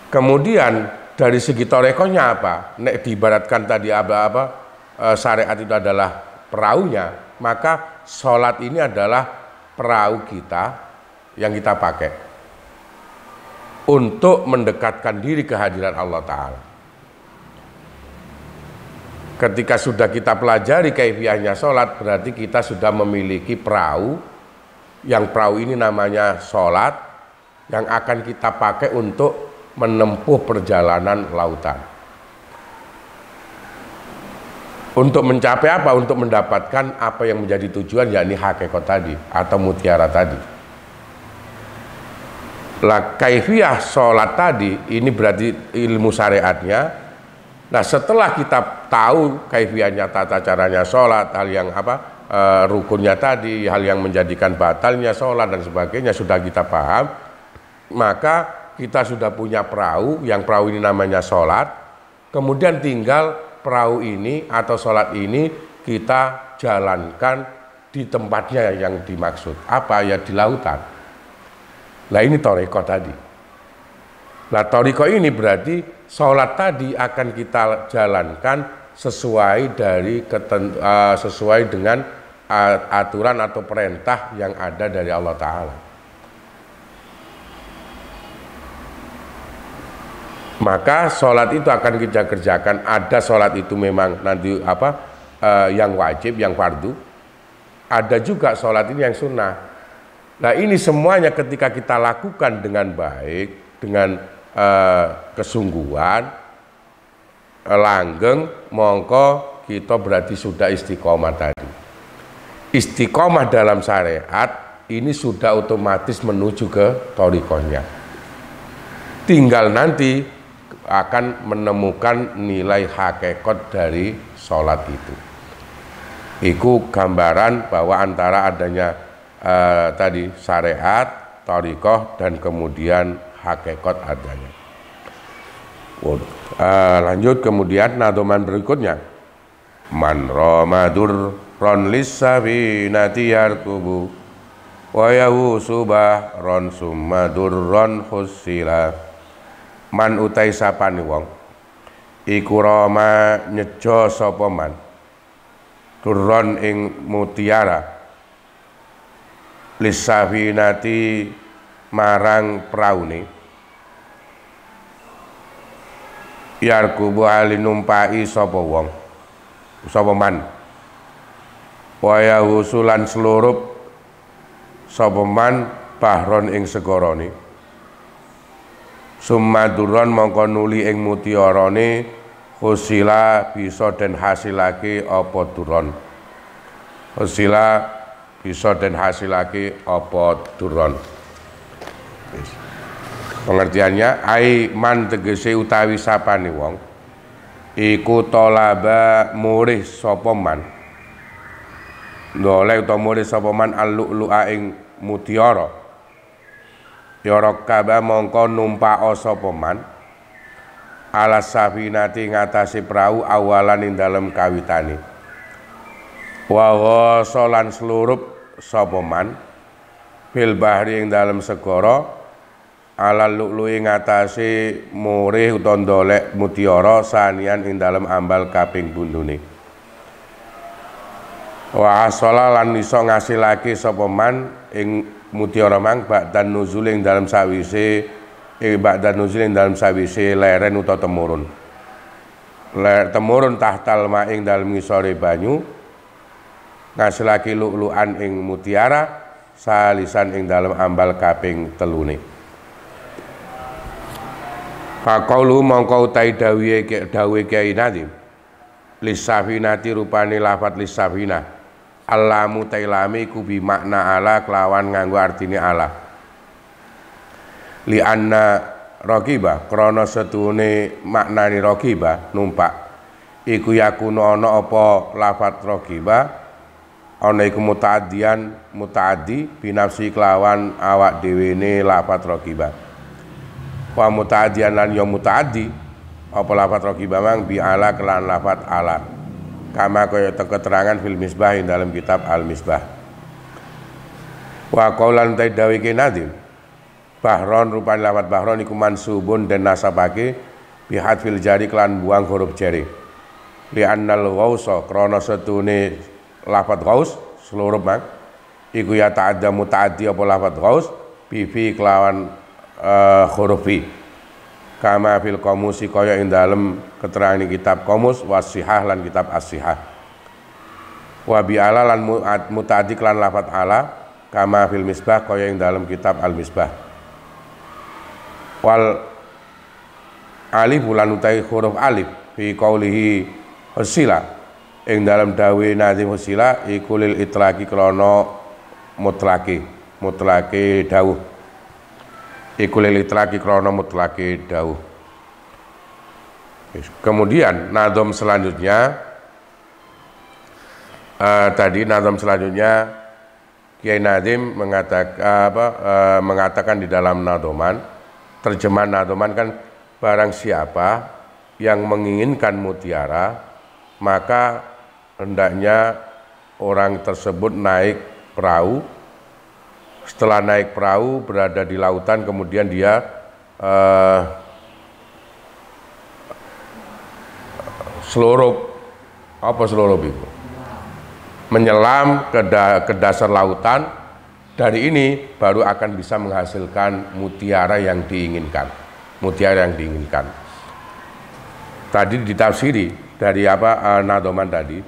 Kemudian dari segi thariqahnya apa? Nek diibaratkan tadi syariat itu adalah perahunya, maka sholat ini adalah perahu kita yang kita pakai untuk mendekatkan diri kehadiran Allah Ta'ala. Ketika sudah kita pelajari kaifiyahnya sholat, berarti kita sudah memiliki perahu, yang perahu ini namanya sholat, yang akan kita pakai untuk menempuh perjalanan lautan. Untuk mencapai apa? Untuk mendapatkan apa yang menjadi tujuan, yakni hakikat tadi atau mutiara tadi. Lah kaifiyah sholat tadi ini berarti ilmu syariatnya. Nah setelah kita tahu kaifiyahnya, tata caranya sholat, hal yang rukunnya tadi, hal yang menjadikan batalnya sholat dan sebagainya sudah kita paham, maka kita sudah punya perahu, yang perahu ini namanya sholat. Kemudian tinggal perahu ini atau sholat ini kita jalankan di tempatnya yang dimaksud. Apa ya? Di lautan. Nah ini thariqah tadi. Nah thariqah ini berarti sholat tadi akan kita jalankan sesuai dengan aturan atau perintah yang ada dari Allah Ta'ala. Maka sholat itu akan kita kerjakan. Ada sholat itu memang nanti yang wajib, yang fardu. Ada juga sholat ini yang sunnah. Nah ini semuanya ketika kita lakukan dengan baik, dengan kesungguhan, langgeng, mongko kita berarti sudah istiqomah tadi. Istiqomah dalam syariat ini sudah otomatis menuju ke thariqahnya. Tinggal nanti akan menemukan nilai hakikat dari sholat itu. Itu gambaran bahwa antara adanya tadi syariat, thariqah, dan kemudian hakikat adanya. Lanjut kemudian nadoman berikutnya. Man romadur ron lissafinati yarkubu wa yahusubah ron summadur ron husila. Man utai sapani wong iku roma nyejo sapa man turron ing mutiara lissafinati marang praune yarkubu ali numpai sapa wong sapa man waya husulan selurup sapa man bahron ing segarane summaduron mongko nuli ing mutiarane husila bisa den hasilake apa duron husila bisa den hasilake apa duron. Pengertiannya ai man tegese utawi sapane wong iku tolaba murih sapa man ndoleh utawa murih sapa man al-lu'a ing mutiara ya rakaba mongko numpak sapa man ala safinati ngatasi prau awalan ing dalem kawitane wa ghasalan selurup sapa man fil bahri ing dalem segara ala lu'lu'i ngatasi murih utawa ndolek mutiara sanian ing dalem ambal kaping bundune wa asala lan iso ngasilake sapa man ing mutiara mang ba'dan nuzul ing dalem sawise ba'dan nuzul ing dalem sawise leren utawa temurun temurun tahtal ma ing dalem ngisore banyu ngasilake lu'lu'an ing mutiara salisan ing dalem ambal kaping telune. Faqaulu mongko utai dawe Kyai Nazim lissafinati rupane lafat lissafina alamu tailami ku bi makna ala kelawan nganggo artine ala li anna raqiba krana setune maknane raqiba numpak iku yakuno ana apa lafat raqiba ana iku mutaaddi binafsi kelawan awak dhewene lafat raqiba wa mutaaddian lan ya mutaaddi apa lafat raqiba mang bi ala kelan lafat ala kama kaya keterangan fil misbah ing dalam kitab al misbah wa qaulan taidawi Nazim bahron rupane lafat bahron iku mansubun den nasabake bi hadfil jari kelan buang huruf jari li annal ghausa krana setune lafat ghaus seluruh mang iku ya ta'adda mutaaddi apa lafat ghaus bi fi kelawan huruf fi kama fil qamusi kaya ing dalem keterangan kitab qamus wasihah lan kitab as-sihah wa bi ala lan mutaaddi lan lafat ala kama fil misbah kaya ing dalem kitab al misbah wal alif lan utai huruf alif fi qaulihi husila ing dalem dawe Nazim husila iku lil itlaqi krana mutlaqi dawuh iku lil itlaqi krana mutlaqi dawuh. Kemudian nazam selanjutnya Kyai Nazim mengatakan di dalam nadoman, terjemahan nadoman kan barang siapa yang menginginkan mutiara maka hendaknya orang tersebut naik perahu. Setelah naik perahu berada di lautan kemudian dia seluruh itu menyelam ke dasar lautan. Dari ini baru akan bisa menghasilkan mutiara yang diinginkan. Tadi ditafsiri dari nadoman tadi,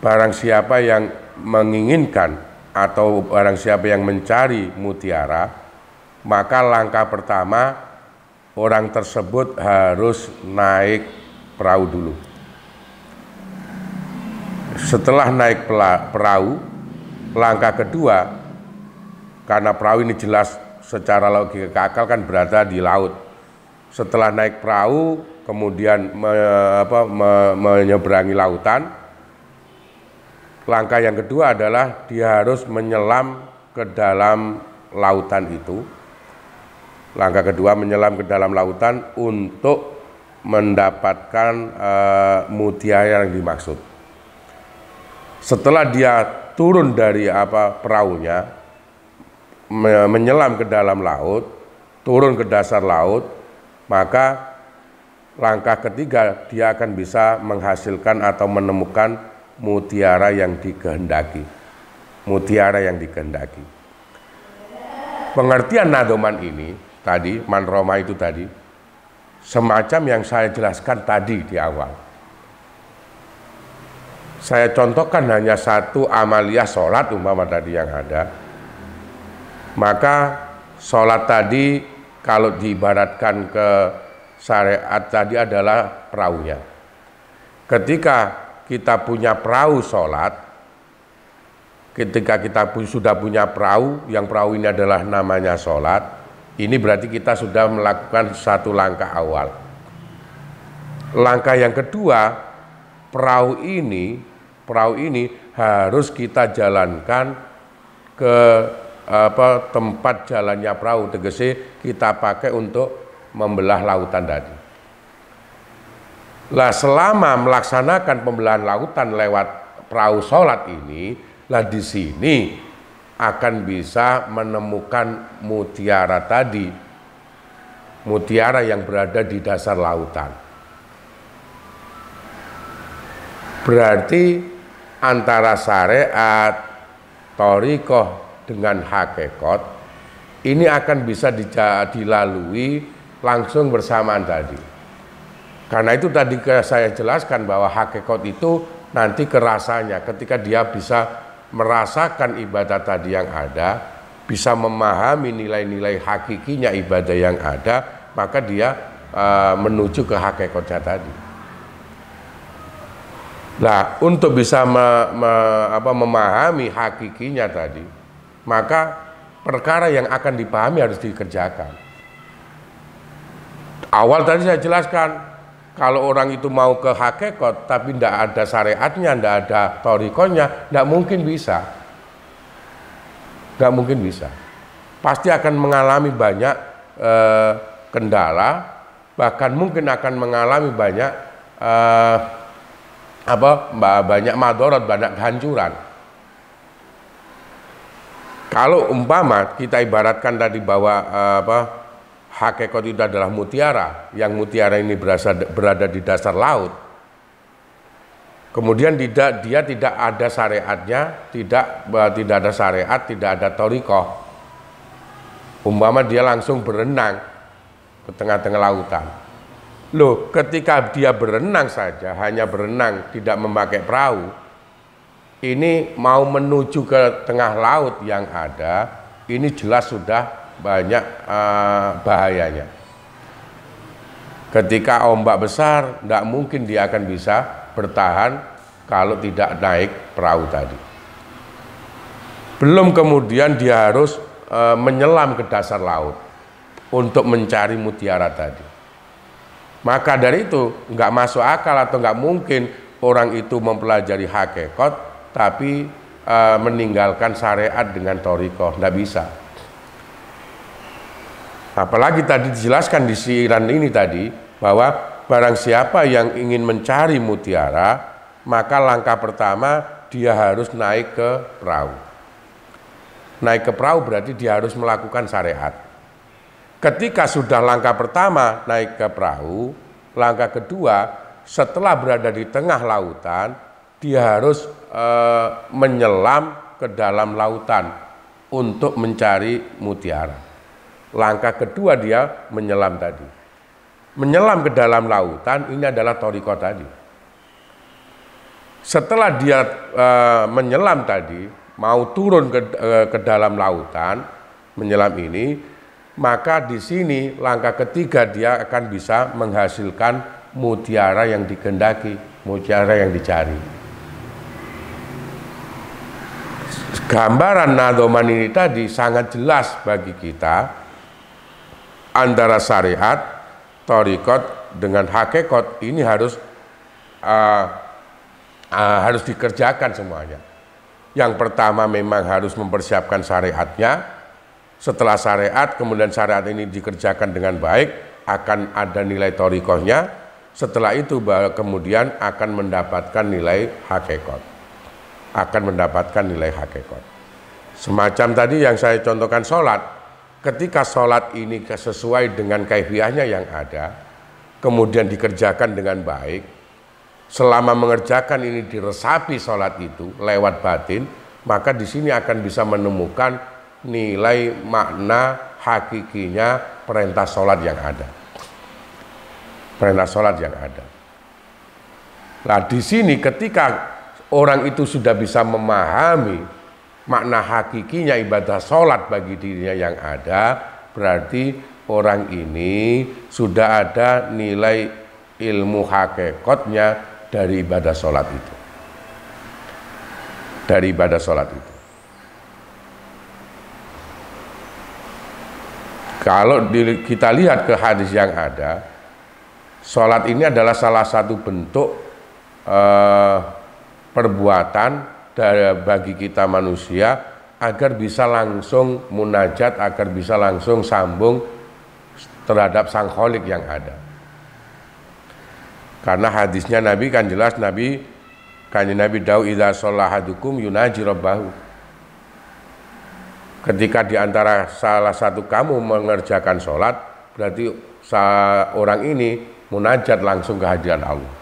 barang siapa yang menginginkan atau barang siapa yang mencari mutiara, maka langkah pertama orang tersebut harus naik perahu dulu. Setelah naik perahu, langkah kedua, karena perahu ini jelas secara logika akal kan berada di laut. Setelah naik perahu, kemudian menyeberangi lautan, langkah yang kedua adalah dia harus menyelam ke dalam lautan itu. Langkah kedua, menyelam ke dalam lautan untuk mendapatkan mutiara yang dimaksud. Setelah dia turun dari perahunya, menyelam ke dalam laut, turun ke dasar laut, maka langkah ketiga dia akan bisa menghasilkan atau menemukan mutiara yang dikehendaki. Mutiara yang dikehendaki. Pengertian nadoman ini tadi, manroma itu tadi, semacam yang saya jelaskan tadi di awal. Saya contohkan hanya satu amaliyah sholat umpama tadi yang ada. Maka sholat tadi kalau diibaratkan ke syariat tadi adalah perahunya. Ketika kita punya perahu sholat, ketika kita sudah punya perahu, yang perahu ini adalah namanya sholat, ini berarti kita sudah melakukan satu langkah awal. Langkah yang kedua, perahu ini harus kita jalankan ke tempat jalannya perahu, tegese kita pakai untuk membelah lautan tadi. Lah selama melaksanakan pembelahan lautan lewat perahu sholat ini, lah di sini akan bisa menemukan mutiara tadi, mutiara yang berada di dasar lautan. Berarti antara syariat, thariqah dengan hakikat ini akan bisa dilalui langsung bersamaan tadi. Karena itu tadi saya jelaskan bahwa hakikat itu nanti kerasanya ketika dia bisa merasakan ibadah tadi yang ada, bisa memahami nilai-nilai hakikinya ibadah yang ada, maka dia menuju ke hakikatnya tadi. Nah, untuk bisa memahami hakikinya tadi, maka perkara yang akan dipahami harus dikerjakan. Awal tadi saya jelaskan, kalau orang itu mau ke hakikat tapi tidak ada syariatnya, tidak ada thariqahnya, tidak mungkin bisa. Tidak mungkin bisa. Pasti akan mengalami banyak kendala, bahkan mungkin akan mengalami banyak banyak madharat, banyak kehancuran. Kalau umpama kita ibaratkan tadi bahwa hakikat itu adalah mutiara, yang mutiara ini berada di dasar laut, kemudian dia tidak ada syariatnya, tidak ada syariat, tidak ada thariqah, umpama dia langsung berenang ke tengah-tengah lautan. Loh, ketika dia berenang saja, hanya berenang, tidak memakai perahu, ini mau menuju ke tengah laut yang ada, ini jelas sudah banyak bahayanya. Ketika ombak besar, tidak mungkin dia akan bisa bertahan kalau tidak naik perahu tadi. Belum kemudian dia harus menyelam ke dasar laut untuk mencari mutiara tadi. Maka dari itu nggak masuk akal atau nggak mungkin orang itu mempelajari hakikat tapi meninggalkan syariat dengan thariqah, nggak bisa. Apalagi tadi dijelaskan di siiran ini tadi bahwa barang siapa yang ingin mencari mutiara, maka langkah pertama dia harus naik ke perahu. Naik ke perahu berarti dia harus melakukan syariat. Ketika sudah langkah pertama naik ke perahu, langkah kedua setelah berada di tengah lautan, dia harus menyelam ke dalam lautan untuk mencari mutiara. Langkah kedua dia menyelam tadi. Menyelam ke dalam lautan ini adalah thariqah tadi. Setelah dia menyelam tadi, mau turun ke dalam lautan, menyelam ini, maka di sini langkah ketiga dia akan bisa menghasilkan mutiara yang dikehendaki, mutiara yang dicari. Gambaran nadoman ini tadi sangat jelas bagi kita antara syariat, thariqat dengan hakikat ini harus dikerjakan semuanya. Yang pertama memang harus mempersiapkan syariatnya. setelah syariat, kemudian syariat ini dikerjakan dengan baik, akan ada nilai thariqahnya. Setelah itu kemudian akan mendapatkan nilai hakikat. Akan mendapatkan nilai hakikat. Semacam tadi yang saya contohkan sholat. Ketika sholat ini sesuai dengan kaifiyahnya yang ada, kemudian dikerjakan dengan baik, selama mengerjakan ini diresapi sholat itu lewat batin, maka di sini akan bisa menemukan nilai makna hakikinya perintah sholat yang ada. Perintah sholat yang ada. Nah di sini ketika orang itu sudah bisa memahami makna hakikinya ibadah sholat bagi dirinya yang ada, berarti orang ini sudah ada nilai ilmu hakikatnya dari ibadah sholat itu. Dari ibadah sholat itu. Kalau kita lihat ke hadis yang ada, sholat ini adalah salah satu bentuk perbuatan bagi kita manusia agar bisa langsung munajat, agar bisa langsung sambung terhadap sang Khalik yang ada. Karena hadisnya Nabi kan jelas, Nabi Daud idza sholahadukum yunaji rabbahu. Ketika di antara salah satu kamu mengerjakan sholat, berarti orang ini munajat langsung kehadiran Allah.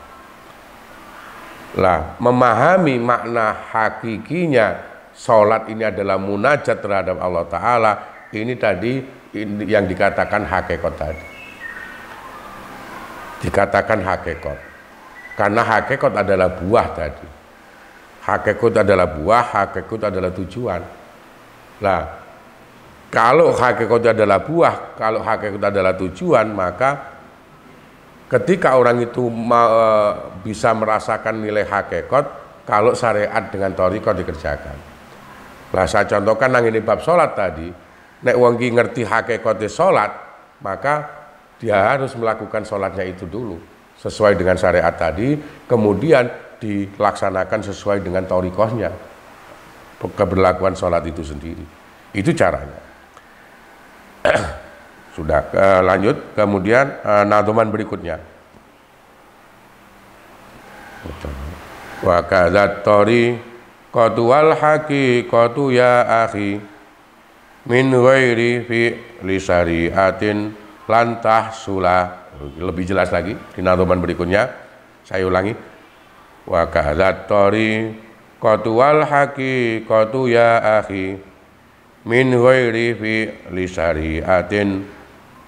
Lah, memahami makna hakikinya sholat ini adalah munajat terhadap Allah Ta'ala, ini tadi yang dikatakan hakikat tadi. Dikatakan hakikat. Karena hakikat adalah buah tadi. Hakikat adalah buah, hakikat adalah tujuan. Nah, kalau hakikat adalah buah, kalau hakikat adalah tujuan, maka ketika orang itu bisa merasakan nilai hakikat, kalau syariat dengan thariqah dikerjakan. Nah, saya contohkan nang ini bab sholat tadi, nek wong ki ngerti hakikate sholat, maka dia harus melakukan sholatnya itu dulu sesuai dengan syariat tadi, kemudian dilaksanakan sesuai dengan thariqahnya. Keberlakuan sholat itu sendiri, itu caranya. Sudah, lanjut. Kemudian nadzuman berikutnya, wa kadzat thariqatu wal haqiqatu ya akhi min ghairi fi li syari'atin lan tahsula. Lebih jelas lagi di nadzuman berikutnya, saya ulangi, wa kadzat thariqatu wal haqiqatu ya akhi min ghairi fi li syari'atin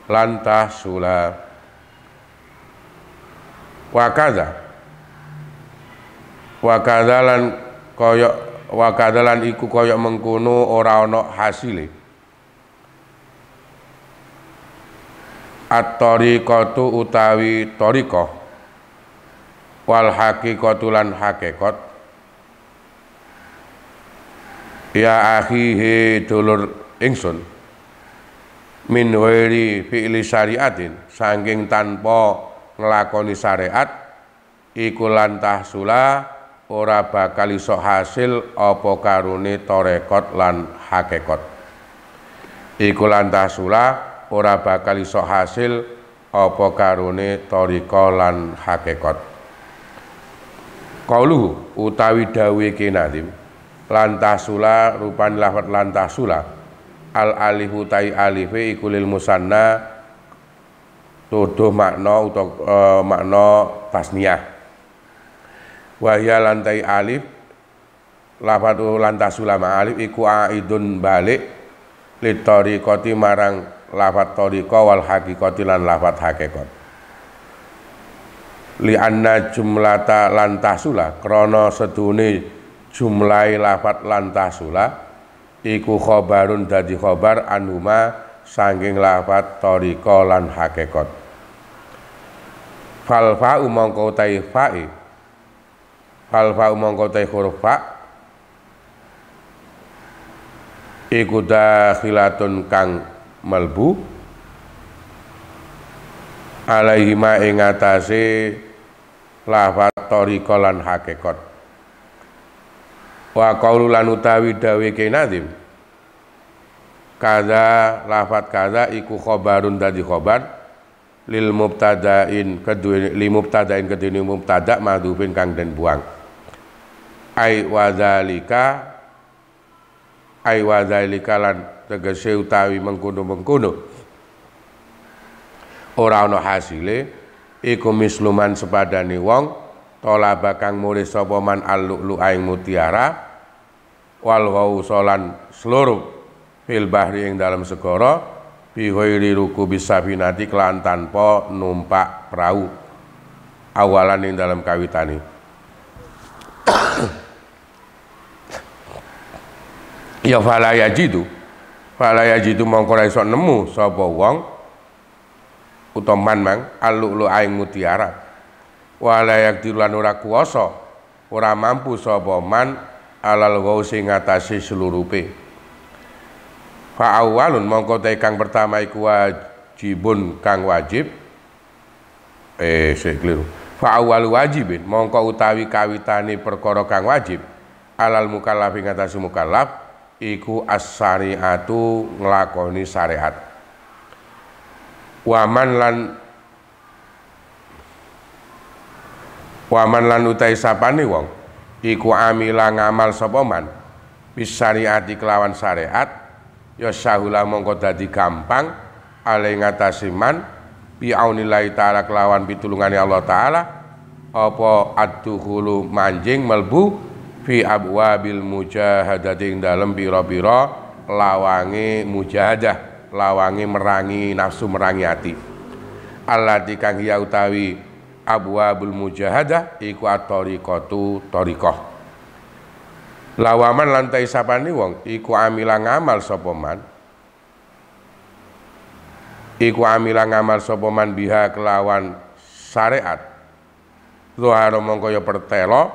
lan tahsula. Wa kadzalan iku kaya mengkono ora ana hasile. At-thariqatu utawi thariqah wal haqiqatu lan hakikat ya akhihi dulur ingsun min wairi fi'li syariatin saking tanpa nglakoni syariat iku lan tahsula ora bakal iso hasil apa karune thariqat lan hakikat. Iku lan tahsula ora bakal iso hasil apa karune thariqah lan hakikat. Qauluhu utawi dawuhe Nazim lantasula rupan lafat lantasula al alifu tai alife iku lil musanna tuduh makna utawa makna tasniyah. Wahya lantai alif lafat lantasula ma alif iku aidun balik li thariqati marang lafat thariqah wal haqiqati lan lafat hakikat. Li anna jumlata lantasula krana sedune jumlahi lafat lantasula iku khobarun dadi khobar anuma sangking lafat thariqah lan hakikat. Fal fa'u mongko tai fa'i, fal fa'u mongko tai huruf fa iku dakhilatun kang melbu alaihima ing atase lafat thariqah lan hakikat. Wa qaulu lan utawi dawe Nazim Kaza lafat kaza iku khobarun dadi khobar lil mubtadain kedune mubtada madhufin kang den buang. Ai wadzalika lan tegese utawi mengkono-mengkono ora ana hasile iku misluman sepadane wong tolaba kang mulih sapa man al-lu'lu aing mutiara wal ghausolan seluruh fil bahri ing dalam segara bi ghairi rukubi safinati kelan tanpa numpak perahu awalan ing dalam kawitane. Ya fala yajidu mongko ra iso nemu sapa wong utawa man al-lu'lu aing mutiara wala yakdiru lan ora kuwasa ora mampu sapa man alal ghausi ngatasi seluruhe. Fa awalun mongko te kang pertama iku wajibun kang wajib keliru. Fa awal wajibin mongko utawi kawitane perkara kang wajib alal mukallaf ing atase mukallaf iku as-syari'atu nglakoni syariat. Waman lan utai sapane wong iku amila ngamal sapa man bis syariati kelawan syariat ya sahula mongko dadi gampang ale ngatasi man bi aunillahi taala kelawan pitulungane Allah taala apa ad-dukhulu manjing melbu fi abwabil mujahadati ing dalem pira-pira lawange mujahadah lawange merangi nafsu merangi ati allati kang ya utawi abwabul mujahadah iku at-tariqatu tariqah. Lawaman lantai sapane wong iku amila ngamal sapa man biha kelawan syariat zuhara mongko ya pertelo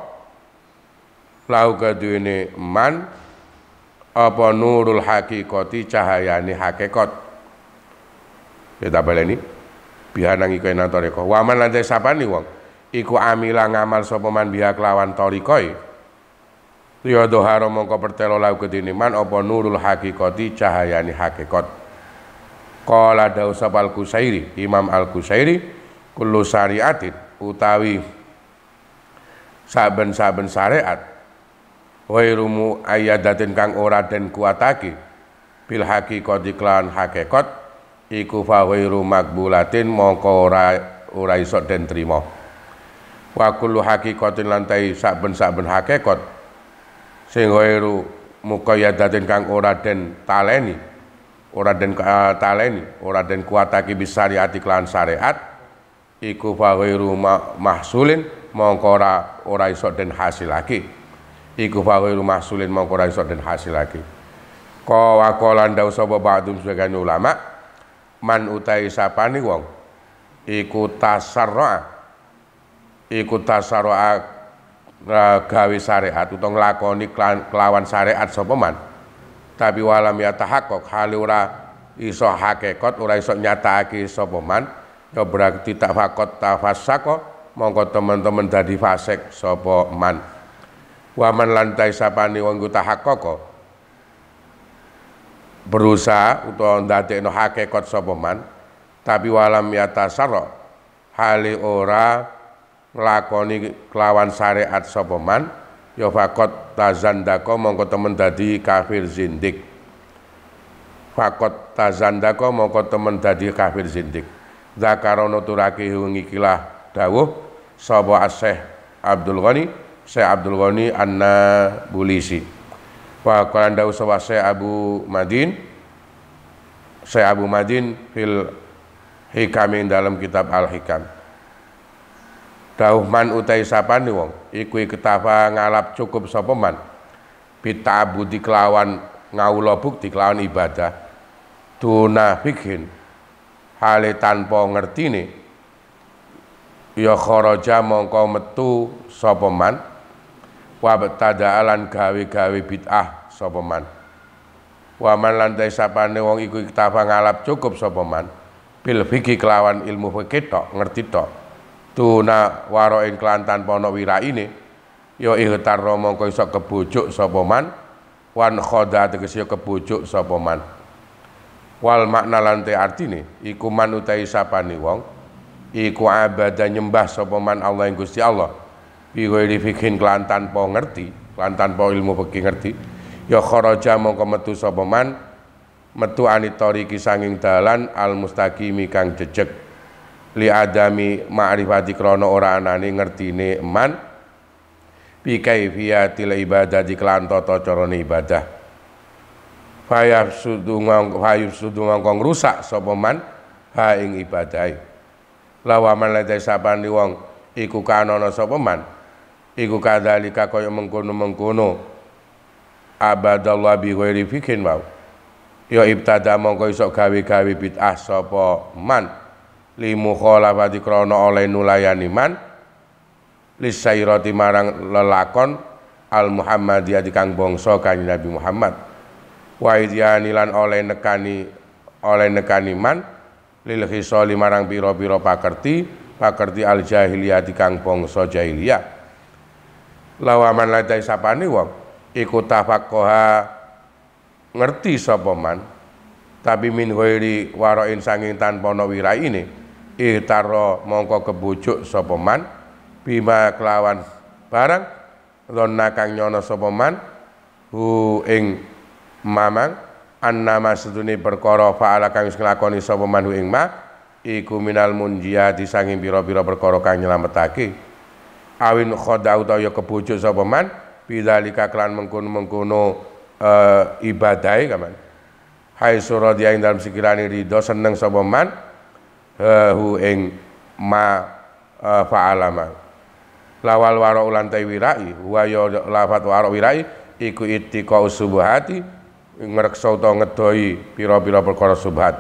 lahu kaduene man apa nurul haqiqati cahayane hakikat. Kita baleni biha nang iku enak tariqah. Waman lantai sapane wong iku amila ngamal sapa man biha kelawan tariqah ya doharo mongko pertelo lau kedini man apa nurul haqiqati cahayani hakikat. Qala dausab al-Qusairi Imam al-Qusairi kullu syariatin utawi saben-saben syariat wairumu ayadatin kang ora den kuatake bil haqiqati klan hakikat iku fa wairu makbulatin mongko ora iso den trima. Wa kullu haqiqatin lantai saben-saben hakikat sing ghairu muqayyadatin kang ora den kuatake bisariati kelan syariat iku fa ghairu mahsulin mongko ora iso den hasilake Qawalan dawu sapa ba'dum sebagian ulama man utai sapane wong iku tasarru'a gawe syariat utawa nglakoni kelawan syariat sapa man tapi walam ya tahaqqaq hale ora iso hakikat ora iso nyatakake sapa man ya berarti tak fakot tafassaqo mongko teman-teman dadi fasik sapa man. Waman lantai sapane wong tahaqqaq berusaha utawa ndadekno hakikat sapa man tapi walam ya tasarra hale ora nglakoni kelawan syariat sapa man ya faqat tazandaka mongko temen dadi kafir zindik. Zakarono turake ngikilah dawuh sapa Syekh Abdul Ghani An-Nabulsi wa qala dawuh sapa Syekh Abu Madin fil Hikam dalam kitab Al-Hikam. Dawuh man utai sapane wong iku ketafa ngalap cukup sapa man bita'abudi kelawan ngawula bukti kelawan ibadah tuna fikhin hale tanpa ngertine ya kharaja mongko metu sapa man wa betadaalan gawe-gawe bid'ah sapa man. Wa man lan sapane wong iku ketafa ngalap cukup sapa man bil fikih kelawan ilmu fikih tok ngerti tok tuna waroin kelantan pono wiraine ya ihtar mongko iso kebujuk sapa man wan khoda tegese kebujuk sapa man Wal makna lante artine iku man utahi sapane wong iku abada nyembah sapa man Allah ing Gusti Allah bi ghairi fikhin kelan tanpa ngerti, kelan tanpa ilmu fikih ngerti, ya kharaja mongko metu sapa man metu anitoriki sanging dalan al mustaqimi kang jejeg li adami ma'rifati krana ora anane ngertine man bi kaifiyatil ibadati kelan tata carane ibadah. Fayafsudu mongko ngrusak sapa man ha ing ibadahe. Lawaman lete sapane wong iku kanana sapa man iku kadzalika kaya mengkono-mengkono abadallah bi ghairi fikin mau ya ibtada mongko iso gawe-gawe bid'ah sapa man li mukhalafati krana oleh nulayani man lisairati marang lelakon al muhammadiyah kang bangsa kanjeng Nabi Muhammad wa idyani lan oleh nekani man lil khisali marang pira-pira pakerti al jahiliyah kang bangsa jahiliyah. Lawaman latai sapane wong iku tafaqaha ngerti sapa man tapi min ghairi warain sanging tanpa ana wiraine ihtaro mongko kebujuk sapa man bima kelawan barang donna kang nyono sapa man hu ing mamang annama sedune perkara faala kang wis nglakoni sapa man ing ma iku minal munjiyati sanging pira-pira perkara kang nyelametake awin khoda utawa kebujuk sapa man bidzalika kelan mengkono-mengkono ibadahe kaman hai suradiya ing dalem sekirane ridho seneng sapa man hu ing ma faala ma lawal wara ulan ta wirai wa ya lafat wara wirai iku ittiqa subuhati ngreksa utawa ngedoi pira-pira perkara subhat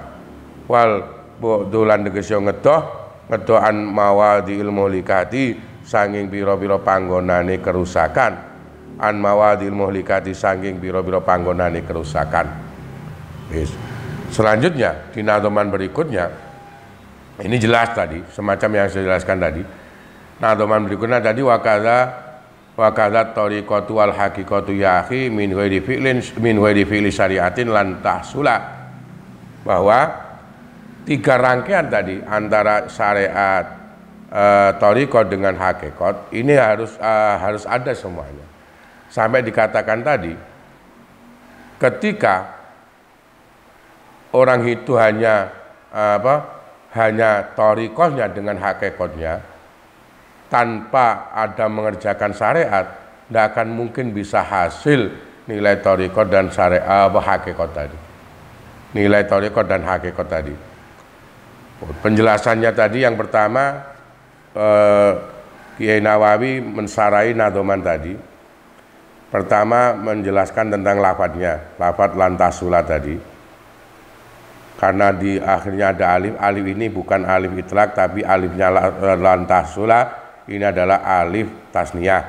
wal dolan tegese ngedohan mawadi ilmu likati sanging pira-pira panggonane kerusakan an mawadi ilmu likati sanging pira-pira panggonane kerusakan. Yes. Selanjutnya di nadoman berikutnya ini jelas tadi semacam yang saya jelaskan tadi. Nadoman berikutnya tadi wakadha tariqatu wal haqiqatu ya akhi min ghairi fi'li syariatin lan tahsula, bahwa tiga rangkaian tadi antara syariat tariqah dengan hakikat ini harus ada semuanya. Sampai dikatakan tadi ketika orang itu hanya tariqahnya dengan hakikatnya tanpa ada mengerjakan syariat, tidak akan mungkin bisa hasil nilai tariqah dan syariat hakikat tadi. Nilai tariqah dan hakikat tadi. Penjelasannya tadi yang pertama Kiai Nawawi mensarai nadoman tadi. Pertama menjelaskan tentang lafadznya, lafadz lantasula tadi. Karena di akhirnya ada alif ini bukan alif itlaq tapi alifnya lantasula. Ini adalah alif tasniyah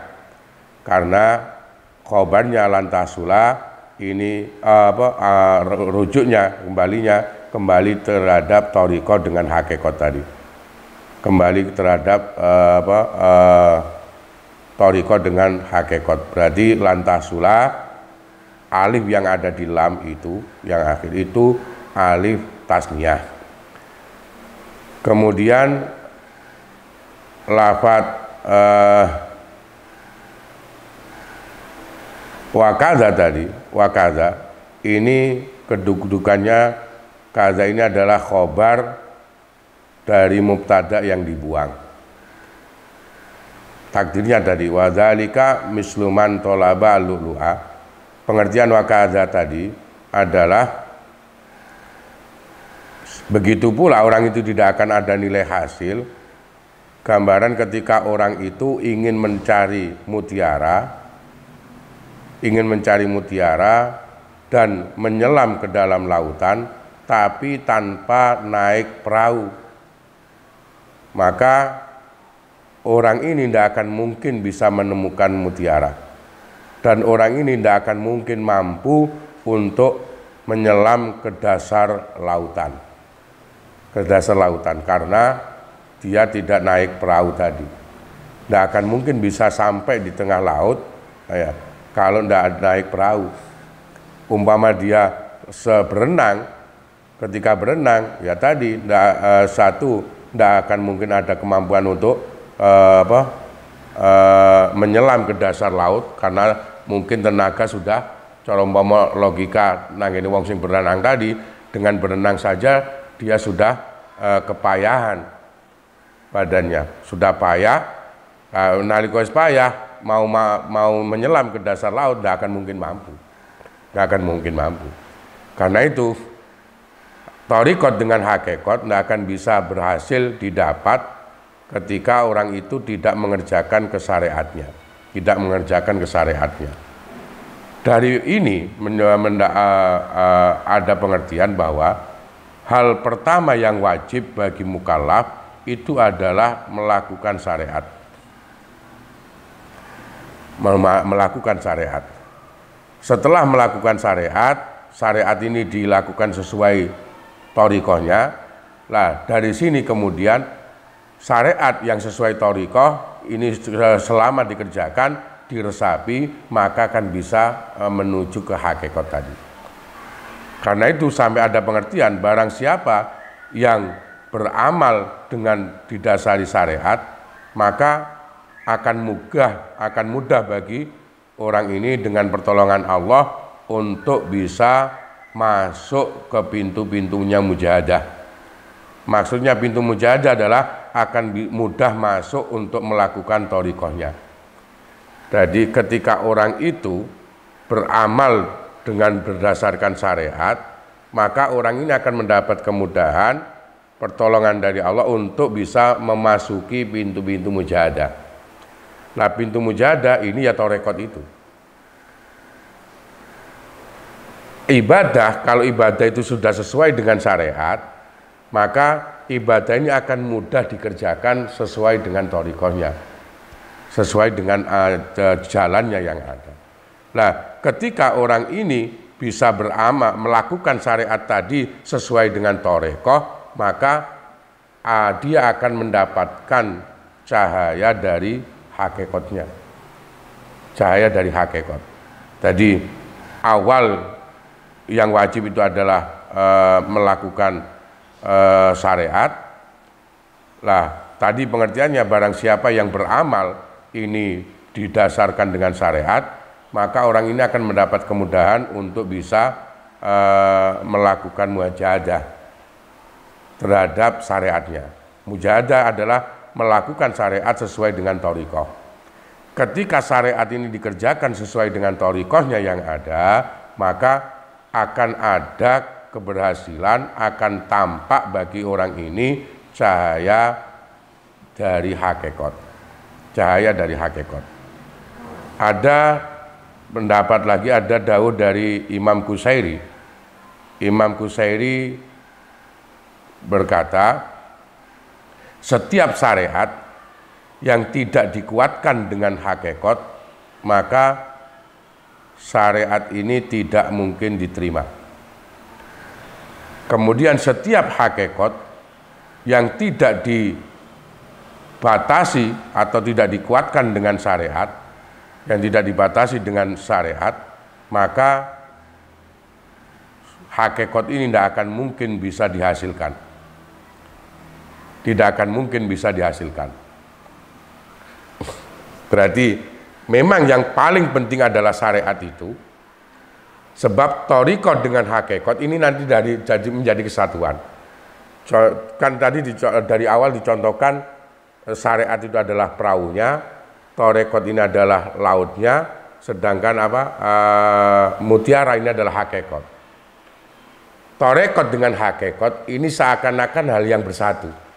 karena khobarnya lantasula ini rujuknya kembali terhadap tariqah dengan hakikat tadi, kembali terhadap tariqah dengan hakikat. Berarti lantasula alif yang ada di lam itu yang akhir itu alif tasniyah. Kemudian lafadz wakadha ini kedudukannya kadha ini adalah khobar dari mubtada yang dibuang. Takdirnya tadi wadzalika misluman tolaba lu'lu'a. Pengertian wakadha tadi adalah begitu pula orang itu tidak akan ada nilai hasil. Gambaran ketika orang itu ingin mencari mutiara dan menyelam ke dalam lautan tapi tanpa naik perahu, maka orang ini tidak akan mungkin bisa menemukan mutiara dan orang ini tidak akan mungkin mampu untuk menyelam ke dasar lautan karena dia tidak naik perahu tadi. Tidak akan mungkin bisa sampai di tengah laut ya, kalau tidak naik perahu. Umpama dia berenang Ketika berenang, ya tadi tidak akan mungkin ada kemampuan untuk menyelam ke dasar laut karena mungkin tenaga sudah cara umpama logika nangini wong sing berenang tadi, dengan berenang saja dia sudah kepayahan badannya, sudah payah. Nalika wis payah mau menyelam ke dasar laut nggak akan mungkin mampu. Karena itu thariqat dengan hakikat tidak akan bisa berhasil didapat ketika orang itu tidak mengerjakan kesyariatnya, Dari ini ada pengertian bahwa hal pertama yang wajib bagi mukallaf itu adalah melakukan syariat. Setelah melakukan syariat ini dilakukan sesuai thariqahnya. Lah dari sini kemudian syariat yang sesuai thariqah ini selama dikerjakan, diresapi, maka akan bisa menuju ke hakikat tadi. Karena itu sampai ada pengertian barang siapa yang beramal dengan didasari syariat, maka akan mudah bagi orang ini dengan pertolongan Allah untuk bisa masuk ke pintu-pintunya mujahadah. Maksudnya pintu mujahadah adalah akan mudah masuk untuk melakukan thariqahnya. Jadi ketika orang itu beramal dengan berdasarkan syariat, maka orang ini akan mendapat kemudahan, pertolongan dari Allah untuk bisa memasuki pintu-pintu mujahadah. Nah pintu mujahadah ini ya thariqat itu. Ibadah, kalau ibadah itu sudah sesuai dengan syariat, maka ibadah ini akan mudah dikerjakan sesuai dengan thariqahnya, sesuai dengan jalannya yang ada. Nah, ketika orang ini bisa beramal, melakukan syariat tadi sesuai dengan thariqah, maka dia akan mendapatkan cahaya dari hakikatnya. Cahaya dari hakikat. Tadi awal yang wajib itu adalah melakukan syariat. Lah, tadi pengertiannya barang siapa yang beramal ini didasarkan dengan syariat, maka orang ini akan mendapat kemudahan untuk bisa melakukan mujahadah terhadap syariatnya. Mujahadah adalah melakukan syariat sesuai dengan thariqah. Ketika syariat ini dikerjakan sesuai dengan thariqahnya yang ada, maka akan ada keberhasilan, akan tampak bagi orang ini cahaya dari hakikat. Ada pendapat lagi, ada dawuh dari Imam Qusairi. Imam Qusairi berkata, setiap syariat yang tidak dikuatkan dengan hakikat, maka syariat ini tidak mungkin diterima. Kemudian setiap hakikat yang tidak dibatasi atau tidak dikuatkan dengan syariat, yang tidak dibatasi dengan syariat, maka hakikat ini tidak akan mungkin bisa dihasilkan. Berarti memang yang paling penting adalah syariat itu, sebab thariqah dengan hakikat ini nanti menjadi kesatuan. Kan tadi dari awal dicontohkan syariat itu adalah perahunya, thariqat ini adalah lautnya, sedangkan mutiara ini adalah hakikat. Thariqat dengan hakikat ini seakan-akan hal yang bersatu.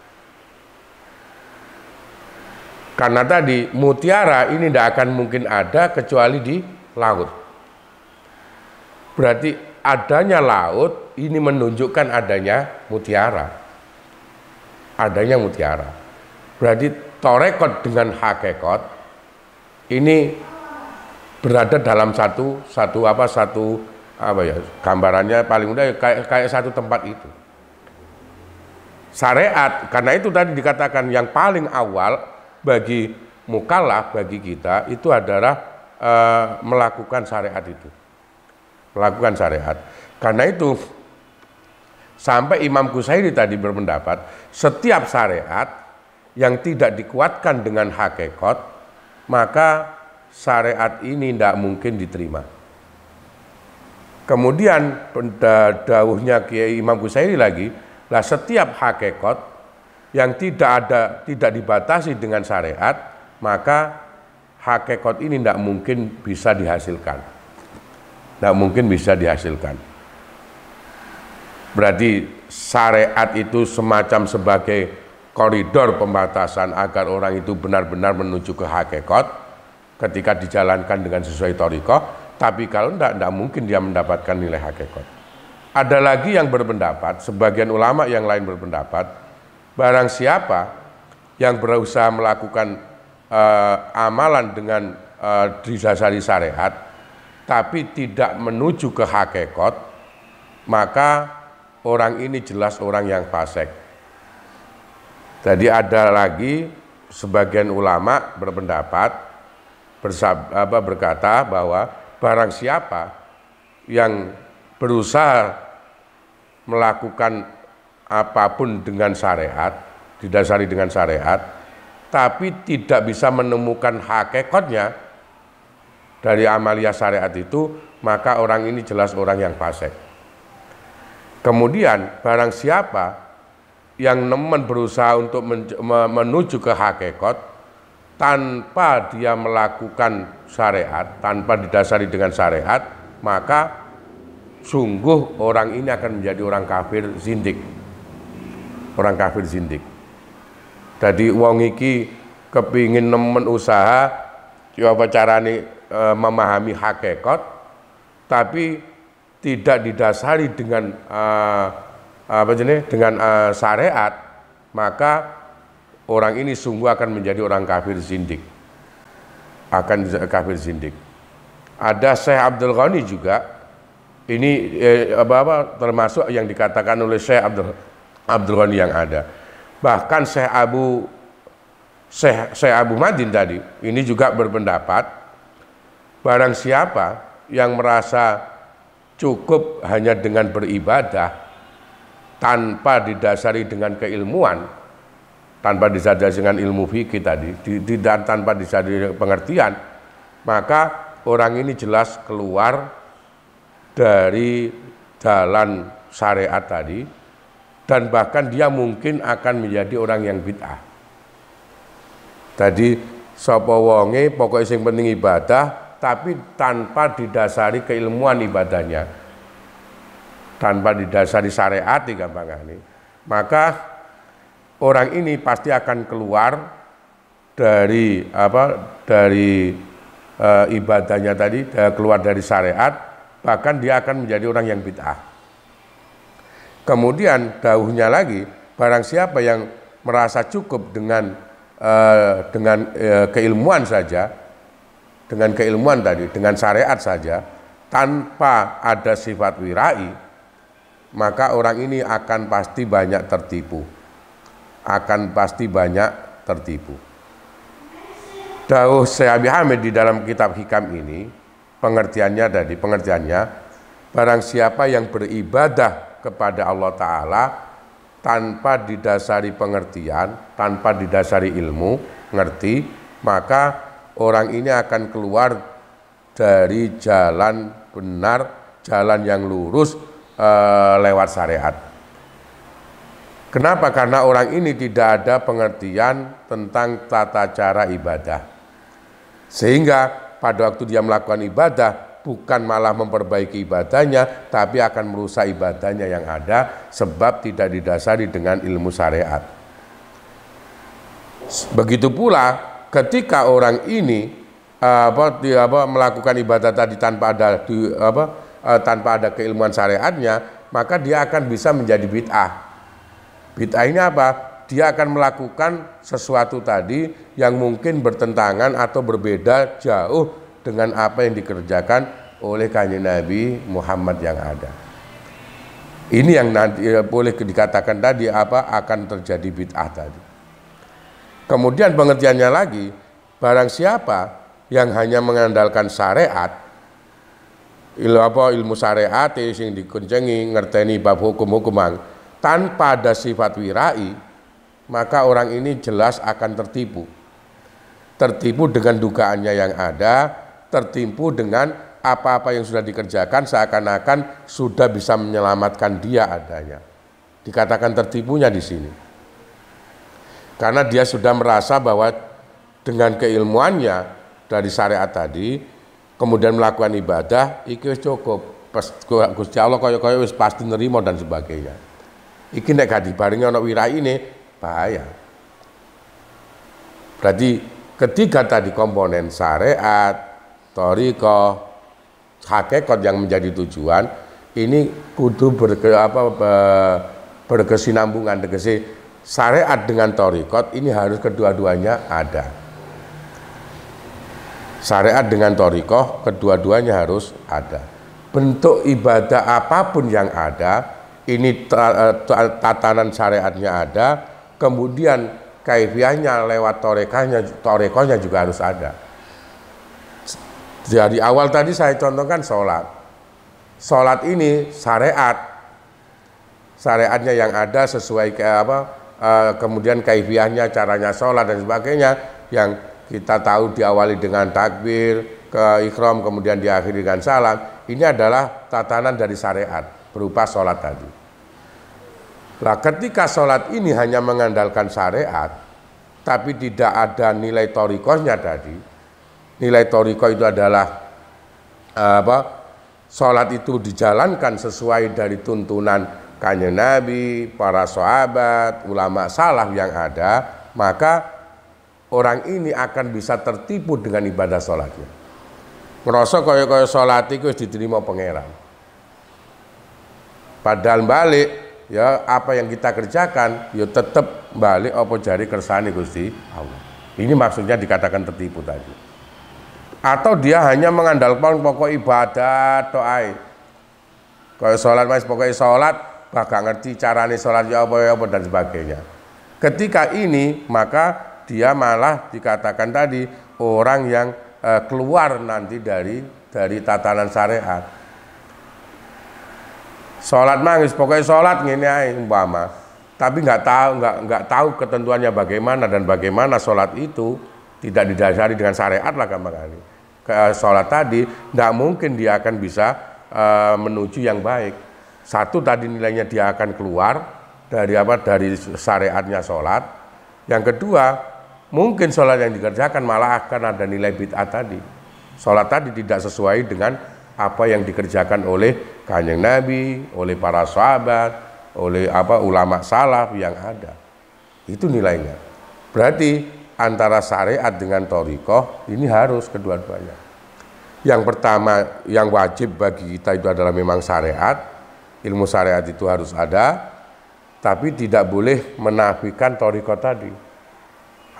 Karena tadi mutiara ini tidak akan mungkin ada kecuali di laut. Berarti adanya laut ini menunjukkan adanya mutiara. Berarti thariqat dengan hakikat ini berada dalam satu gambarannya paling mudah kayak satu tempat itu. Syariat, karena itu tadi dikatakan yang paling awal bagi mukallaf, bagi kita itu adalah melakukan syariat itu. Karena itu Sampai Imam Qusairi tadi berpendapat setiap syariat yang tidak dikuatkan dengan hakikat, maka syariat ini tidak mungkin diterima. Kemudian dawuhnya Kiai Imam Qusairi lagi, lah setiap hakikat yang tidak dibatasi dengan syariat, maka hakikat ini tidak mungkin bisa dihasilkan. Tidak mungkin bisa dihasilkan. Berarti syariat itu semacam sebagai koridor pembatasan agar orang itu benar-benar menuju ke hakikat ketika dijalankan dengan sesuai thariqah, tapi kalau tidak mungkin dia mendapatkan nilai hakikat. Ada lagi yang berpendapat, sebagian ulama yang lain berpendapat, barang siapa yang berusaha melakukan amalan dengan didasari syariat, tapi tidak menuju ke hakikat, maka orang ini jelas orang yang fasik. Jadi ada lagi sebagian ulama berpendapat berkata bahwa barang siapa yang berusaha melakukan apapun dengan syariat, didasari dengan syariat, tapi tidak bisa menemukan hakikatnya dari amalia syariat itu, maka orang ini jelas orang yang fasik. Kemudian barang siapa yang berusaha untuk menuju ke hakikat tanpa dia melakukan syariat, tanpa didasari dengan syariat, maka sungguh orang ini akan menjadi orang kafir zindik. Orang kafir zindik. Jadi wong iki kepingin nemen usaha apa carane memahami hakikat, tapi tidak didasari dengan syariat, maka orang ini sungguh akan menjadi orang kafir zindik. Akan kafir zindik. Ada Syekh Abdul Ghani juga, ini termasuk yang dikatakan oleh Syekh Abdul Ghani yang ada. Bahkan Syekh Abu Madin tadi, ini juga berpendapat, barang siapa yang merasa cukup hanya dengan beribadah tanpa didasari dengan keilmuan, tanpa didasari dengan ilmu fikih tadi, tanpa didasari pengertian, maka orang ini jelas keluar dari jalan syariat tadi, dan bahkan dia mungkin akan menjadi orang yang bid'ah. Tadi sapa wonge pokoknya sing penting ibadah, tapi tanpa didasari keilmuan ibadahnya, tanpa didasari syariat gampangane, maka orang ini pasti akan keluar dari ibadahnya tadi, keluar dari syariat, bahkan dia akan menjadi orang yang bid'ah. Kemudian dawuhnya lagi, barang siapa yang merasa cukup dengan keilmuan saja, dengan keilmuan tadi, dengan syariat saja, tanpa ada sifat wirai, maka orang ini akan pasti banyak tertipu. Dawuh Syekh Abi Hamid di dalam kitab Hikam ini, pengertiannya, barang siapa yang beribadah kepada Allah Ta'ala tanpa didasari pengertian, tanpa didasari ilmu, ngerti, maka orang ini akan keluar dari jalan benar, jalan yang lurus lewat syariat. Kenapa? Karena orang ini tidak ada pengertian tentang tata cara ibadah. Sehingga pada waktu dia melakukan ibadah, bukan malah memperbaiki ibadahnya, tapi akan merusak ibadahnya yang ada, sebab tidak didasari dengan ilmu syariat. Begitu pula ketika orang ini melakukan ibadah tadi tanpa ada keilmuan syariatnya, maka dia akan bisa menjadi bid'ah. Bid'ah ini apa? Dia akan melakukan sesuatu tadi yang mungkin bertentangan atau berbeda jauh dengan apa yang dikerjakan oleh Kanjeng Nabi Muhammad yang ada. Ini yang nanti boleh dikatakan tadi akan terjadi bid'ah tadi. Kemudian pengertiannya lagi, barang siapa yang hanya mengandalkan syariat, ilmu syariat sing dikuncengi ngerteni bab hukum-hukuman, tanpa ada sifat wirai, maka orang ini jelas akan tertipu. Tertipu dengan dugaannya yang ada, tertipu dengan apa-apa yang sudah dikerjakan seakan-akan sudah bisa menyelamatkan dia adanya. Dikatakan tertipunya di sini. Karena dia sudah merasa bahwa dengan keilmuannya dari syariat tadi, kemudian melakukan ibadah, iki wis cukup. Gusti Allah kaya-kaya wis pasti nerima dan sebagainya. Iki nek gak dibarengi ana wirai ini bahaya. Berarti ketiga tadi komponen syariat, thariqah, hakikat yang menjadi tujuan ini kudu berkesinambungan. Tegese syariat dengan thariqah ini harus kedua-duanya ada. Syariat dengan thariqah kedua-duanya harus ada. Bentuk ibadah apapun yang ada, ini tatanan syariatnya ada, kemudian kaifiahnya lewat thariqahnya juga harus ada. Dari awal tadi saya contohkan sholat. Sholat ini syariatnya yang ada sesuai kemudian kaifiahnya, caranya sholat dan sebagainya yang kita tahu diawali dengan takbir, ke ikhram, kemudian diakhiri dengan salam. Ini adalah tatanan dari syariat berupa sholat tadi. Nah, ketika sholat ini hanya mengandalkan syariat, tapi tidak ada nilai thariqahnya tadi. Nilai thariqah itu adalah sholat itu dijalankan sesuai dari tuntunan Kanjeng Nabi, para sahabat, ulama salaf yang ada, maka orang ini akan bisa tertipu dengan ibadah sholatnya. Ngerasa kaya-kaya sholat itu diterima pangeran. Padahal balik, ya apa yang kita kerjakan, ya tetap balik apa jari kersane Gusti Allah. Ini maksudnya dikatakan tertipu tadi. Atau dia hanya mengandalkan pokok ibadah doai. Kaya sholat mas pokoknya sholat, gak ngerti carane sholat ya apa dan sebagainya. Ketika ini maka dia malah dikatakan tadi orang yang keluar nanti dari tatanan syariat. Sholat mangis pokoknya sholat ngene ae umpama, tapi nggak tahu ketentuannya bagaimana dan bagaimana sholat itu tidak didasari dengan syariat lah gampang. Sholat tadi nggak mungkin dia akan bisa menuju yang baik. Satu tadi nilainya dia akan keluar dari syariatnya sholat. Yang kedua, mungkin sholat yang dikerjakan malah akan ada nilai bid'ah tadi. Sholat tadi tidak sesuai dengan apa yang dikerjakan oleh Kanjeng Nabi, oleh para sahabat, oleh ulama salaf yang ada. Itu nilainya. Berarti antara syariat dengan thariqah ini harus kedua-duanya. Yang pertama yang wajib bagi kita itu adalah memang syariat. Ilmu syariat itu harus ada, tapi tidak boleh menafikan thariqah tadi.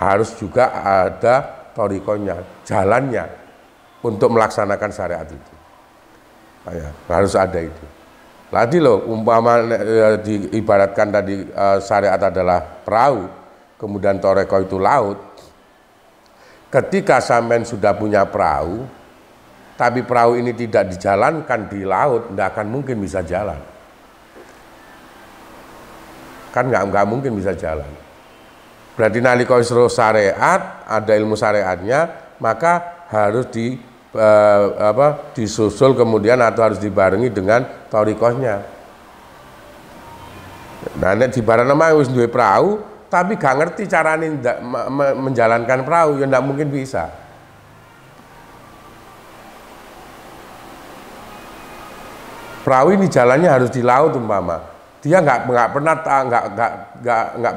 Harus juga ada thariqahnya, jalannya untuk melaksanakan syariat itu. Ya, harus ada itu. Tadi loh umpama diibaratkan tadi syariat adalah perahu, kemudian thariqah itu laut. Ketika sampean sudah punya perahu, tapi perahu ini tidak dijalankan di laut, tidak akan mungkin bisa jalan. Kan nggak mungkin bisa jalan. Berarti nalika wis syariat, ada ilmu syariatnya, maka harus disusul kemudian atau harus dibarengi dengan thariqahnya. Nah, nek dibareng mah wis duwe perahu, tapi gak ngerti carane menjalankan perahu, ya ndak mungkin bisa. Perahu ini jalannya harus di laut umpama. Dia nggak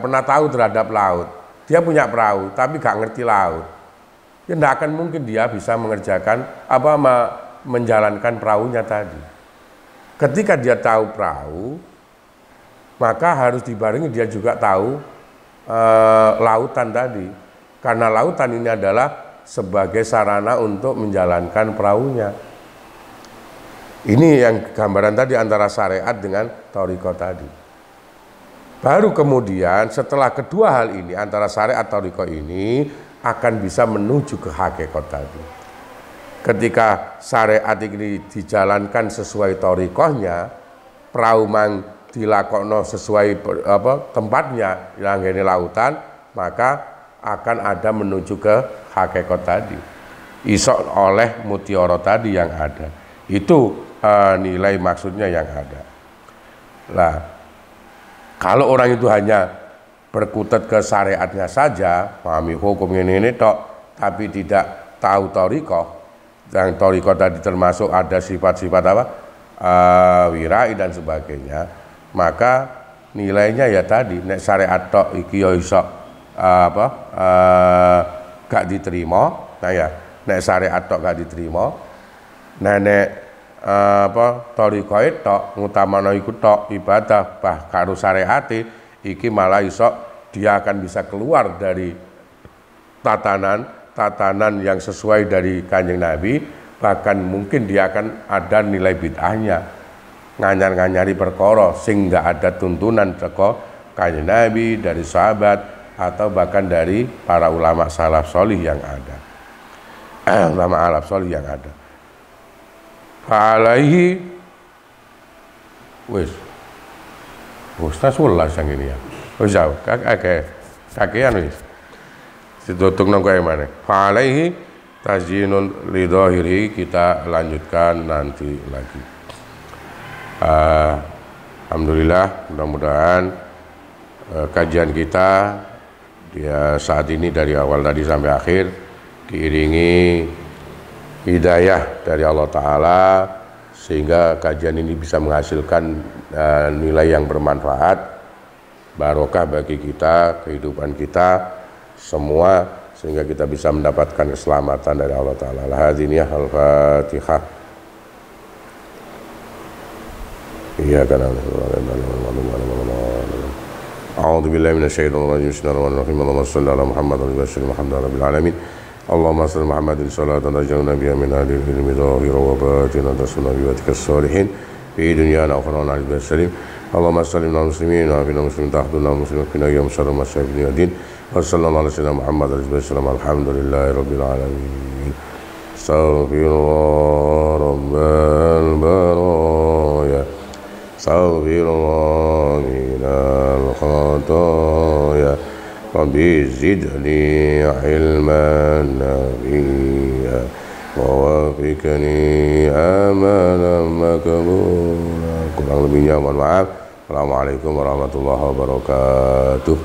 pernah tahu terhadap laut. Dia punya perahu, tapi nggak ngerti laut. Ya nggak akan mungkin dia bisa mengerjakan menjalankan perahunya tadi. Ketika dia tahu perahu, maka harus dibarengi dia juga tahu lautan tadi. Karena lautan ini adalah sebagai sarana untuk menjalankan perahunya. Ini yang gambaran tadi antara syariat dengan thariqah tadi. Baru kemudian setelah kedua hal ini antara syariat thariqah ini akan bisa menuju ke hakikat tadi. Ketika syariat ini dijalankan sesuai thariqahnya, perahu mang dilakokno sesuai tempatnya yang ini lautan, maka akan ada menuju ke hakikat tadi, isok oleh mutiara tadi yang ada. Itu nilai maksudnya yang ada. Lah, kalau orang itu hanya berkutat ke syariatnya saja, pahami hukum ini tok, tapi tidak tahu thariqah, yang thariqah tadi termasuk ada sifat-sifat wirai dan sebagainya, maka nilainya ya tadi nek syariat tok iki ya iso gak diterima. Nah ya, nek syariat tok gak diterima, nek thariqah tok ngutamano iku tok ibadah bah karo syariate iki malah iso dia akan bisa keluar dari tatanan yang sesuai dari Kanjeng Nabi, bahkan mungkin dia akan ada nilai bid'ahnya, nganyar-nganyari perkara sing nggak ada tuntunan teko Kanjeng Nabi, dari sahabat, atau bahkan dari para ulama salaf solih yang ada. Ulama salaf solih yang ada. Fa'alaihi wis Ustaz welas yang ini ya. Wis kakean wis. Ditutup nang kowe maneh. Fa'alaihi tazyinul lidhahiri, kita lanjutkan nanti lagi. Alhamdulillah, mudah-mudahan kajian kita dia saat ini dari awal tadi sampai akhir diiringi hidayah dari Allah Ta'ala, sehingga kajian ini bisa menghasilkan nilai yang bermanfaat, barokah bagi kita, kehidupan kita semua, sehingga kita bisa mendapatkan keselamatan dari Allah Ta'ala. Al-Hadiniyah Al-Fatihah. Iya kan. A'udzu billahi minasyaitonir rajim. Bismillahirrahmanirrahim. Allahumma shalli ala Muhammad wa ala ali Muhammad rabbil alamin. Allahumma salli Muhammadin salatan taj'aluna biha min ahli ilmi dhahira wa batina tasuna bi wajhika salihin fi dunyana wa akhirana al salim. Allahumma salli ala muslimin wa ala muslimin tahduna muslimin fi yawm syarr masyaikhina din. Wa sallallahu ala sayyidina Muhammad wa ala alihi alhamdulillahi rabbil alamin. Astaghfirullah rabbal baraya. Astaghfirullah minal khataya. Rabbi zidni ilman nabiyya wa wafiqni amalan makbula. Kurang lebihnya mohon maaf. Assalamualaikum warahmatullahi wabarakatuh.